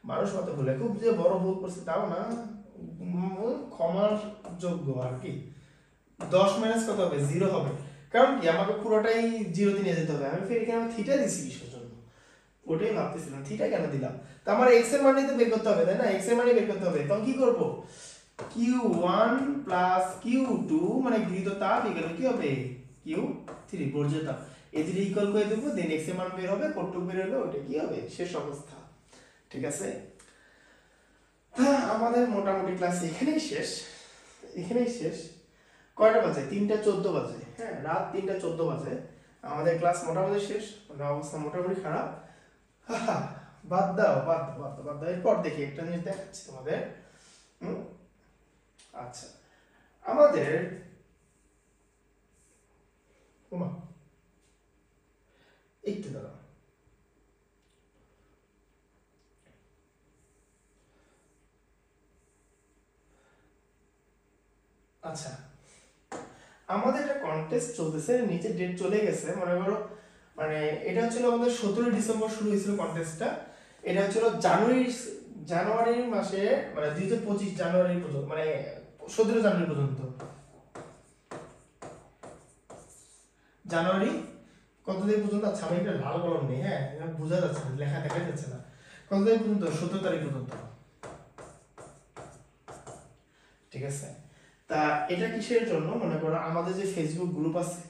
A: মানুষ কত ভুলে, খুব যে বড় ভুল করছে তাও না, ক্ষমার যোগ্য আর কি। 10 মাইনাস কত হবে 0 হবে, কারণ কি আমাকে পুরোটাই 0 তে নিয়ে যেতে হবে, আমি ফের এখানে থিটা দিছি কিসের জন্য, ওটাই ভাবতেছিলাম থিটা কেন দিলাম, তো আমার x এর মানই তো বের করতে হবে তাই না, x এর মানই বের করতে হবে, তখন কি করব q1 প্লাস q2 মানে গৃহীত তাপ ইকুয়াল কি হবে q3 বর্জ্য তাপ, এই দুটো ইকুয়াল করে দেব, দেন x এর মান বের হবে, কতটুকু বের হলো ওটা কি হবে শেষ অবস্থা, ঠিক আছে। আমাদের মোটামুটি ক্লাস এখানেই শেষ। কয়টা বাজে 3:14 বাজে, হ্যাঁ রাত 3:14 বাজে, আমাদের ক্লাস মোটামুটি শেষ, মানে অবস্থা মোটামুটি খারাপ, বাদ দাও বাদ দাও বাদ দাও বাদ দাও, এরপর দেখি একটা জিনিস দেখাচ্ছি তোমাদের। আচ্ছা আমাদের একটু দাঁড়াও, আচ্ছা আমাদের একটা কন্টেস্ট চলতেছে, নিচে ডেট চলে গেছে, মনে করো মানে এটা হচ্ছিল আমাদের 17 ডিসেম্বর শুরু হয়েছিল কন্টেস্টটা, এটা হচ্ছিল জানুয়ারি মাসে মানে 2025 জানুয়ারি পর্যন্ত, মানে 17 জানুয়ারি পর্যন্ত, জানুয়ারি কত তারিখ পর্যন্ত, আচ্ছা আমি একটা লাল কলম নেই, হ্যাঁ বোঝা যাচ্ছে না, লেখা দেখা যাচ্ছে না, কত তারিখ পর্যন্ত 17 তারিখ পর্যন্ত, ঠিক আছে। তা এটা কিসের জন্য, মনে করো আমাদের যে ফেসবুক গ্রুপ আছে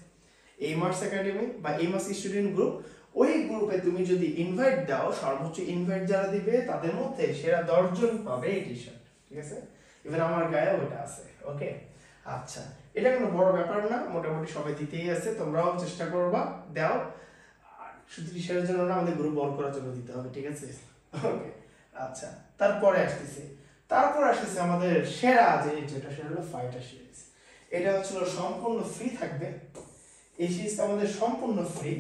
A: এইমার্স একাডেমি বা এইমার্স স্টুডেন্ট গ্রুপ, ওই গ্রুপে তুমি যদি ইনভাইট দাও, সর্বোচ্চ ইনভাইট যারা দিবে তাদের মধ্যে সেরা 10 জন পাবে এই টি-শার্ট, ঠিক আছে, ইভেন আমার গায়ে ওটা আছে, ওকে। আচ্ছা এটা কোনো বড় ব্যাপার না, মোটামুটি সবাই দিতেই আছে, তোমরাও চেষ্টা করবা দাও, আর শুধু টি-শার্টের জন্য না, আমাদের গ্রুপ বড় করার জন্য দিতে হবে, ঠিক আছে, ওকে। আচ্ছা তারপরে আসতেছে আমাদের সেরা জিনিস, যেটা সেটা হলো ফাইটার সিরিজ, এটা হচ্ছে সম্পূর্ণ ফ্রি থাকবে, এই সিরিজটা আমাদের সম্পূর্ণ ফ্রি,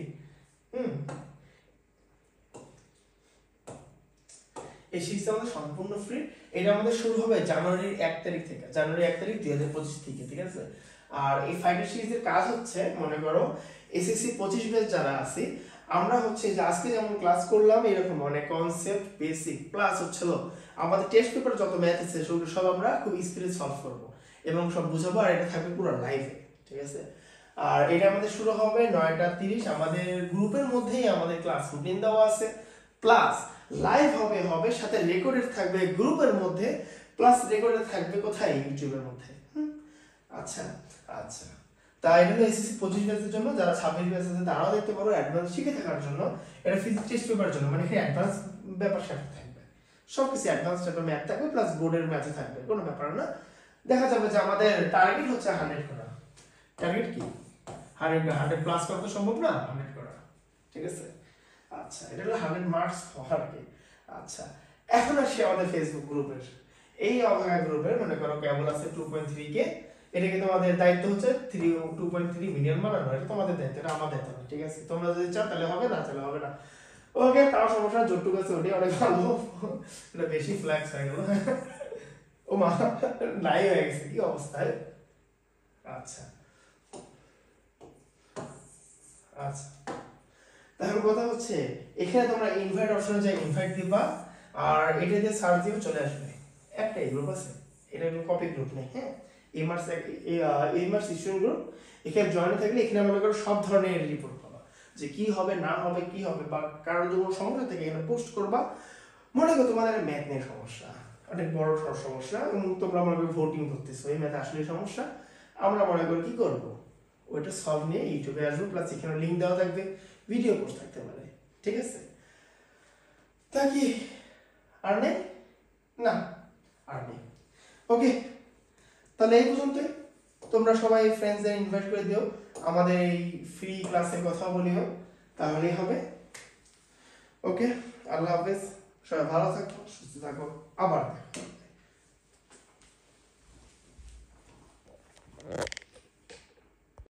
A: এই সিরিজটা আমাদের সম্পূর্ণ ফ্রি, এটা আমাদের শুরু হবে জানুয়ারির 1 তারিখ থেকে, জানুয়ারি 1 তারিখ 2025 থেকে, ঠিক আছে। আর এই ফাইটার সিরিজের কাজ হচ্ছে, মনে করো এসএসসি 25 ব্যাচ যারা আছে, আমরা হচ্ছে যে আজকে যেমন ক্লাস করলাম এরকম অনেক কনসেপ্ট বেসিক প্লাস হচ্ছিল আমাদের টেস্ট পেপার যত ম্যাথ আছে সেগুলো সব আমরা খুব স্পিডে সলভ করব এবং সব বুঝাবো, আর এটা থাকবে পুরো লাইভে, ঠিক আছে। আর এটা আমাদের শুরু হবে 9:30, আমাদের গ্রুপের মধ্যেই আমাদের ক্লাস রুটিন দেওয়া আছে, প্লাস লাইভ হবে সাথে রেকর্ডেড থাকবে গ্রুপের মধ্যে, প্লাস রেকর্ডেড থাকবে কোথায় ইউটিউবের মধ্যে, আচ্ছা আচ্ছা। তাই এটা হলো এসএসসি 25 ব্যাচের জন্য, যারা 26 ব্যাচ আছে তারাও দেখতে পারো, অ্যাডভান্স শিখে থাকার জন্য, এটা ফিজিক্স টেস্ট পেপারের জন্য, মানে এখানে অ্যাডভান্স ব্যাপার সাথে থাকবে, সবকিছু অ্যাডভান্স টাইপের ম্যাথ থাকবে, প্লাস বোর্ডের ম্যাথে থাকবে, কোনো ব্যাপার না। দেখা যাবে যে আমাদের টার্গেট হচ্ছে 100 করা, টার্গেট কি 100 প্লাস করা তো সম্ভব না, 100 করা, ঠিক আছে। আচ্ছা, এটা হলো 100 মার্কস হওয়ার কি। আচ্ছা, এখন আসি আমাদের ফেসবুক গ্রুপের। এই অভাগা গ্রুপের মনে করো কেবল আছে 2.3 কে। এটা কি তোমাদের দায়িত্ব হচ্ছে 2.3 মিলিয়ন বানানো, এটা তোমাদের দায়িত্ব, এটা আমাদের দায়িত্ব না, ঠিক আছে? তোমরা যদি চাও তাহলে হবে, না তাহলে হবে না। ওকে, তাও সমস্যা, যতটুকু আছে ওটাই অনেক ভালো। এটা বেশি ফ্ল্যাক্স হয়ে গেল। ও মা, নাই হয়ে গেছে, কি অবস্থায়। আচ্ছা আচ্ছা, তাহলে কথা হচ্ছে এখানে তোমরা ইনভাইট অপশনে যাই ইনভাইট দিবা, আর এটা দিয়ে সার্চ দিও, চলে আসবে। একটাই গ্রুপ আছে, এটা কোনো কপি গ্রুপ নেই, হ্যাঁ। এই মার্স স্টুডেন্ট গ্রুপ, এখানে জয়েন থাকলে এখানে মনে করো সব ধরনের রিপোর্ট পাবা, যে কি হবে না হবে, কি হবে, বা কারোর যদি কোনো সমস্যা থাকে এখানে পোস্ট করবা। মনে করো তোমাদের ম্যাথ নিয়ে সমস্যা, অনেক বড় সমস্যা, এবং তোমরা মনে করো ভোটিং করতেছো এই ম্যাথ আসলে সমস্যা, আমরা মনে করি কি করবো, ওইটা সলভ নিয়ে ইউটিউবে আসবো, প্লাস এখানে লিঙ্ক দেওয়া থাকবে, ভিডিও কোর্স থাকতে পারে, ঠিক আছে? তা কি আর নেই? না, আর নেই। ওকে, তাহলে এই পর্যন্ত। তোমরা সবাই ফ্রেন্ডসদের ইনভাইট করে দিও, আমাদের এই ফ্রি ক্লাসের কথা বলিও, তাহলেই হবে। ওকে, আল্লাহ হাফেজ, সবাই ভালো থাকো, সুস্থ থাকো, আবার দেখো।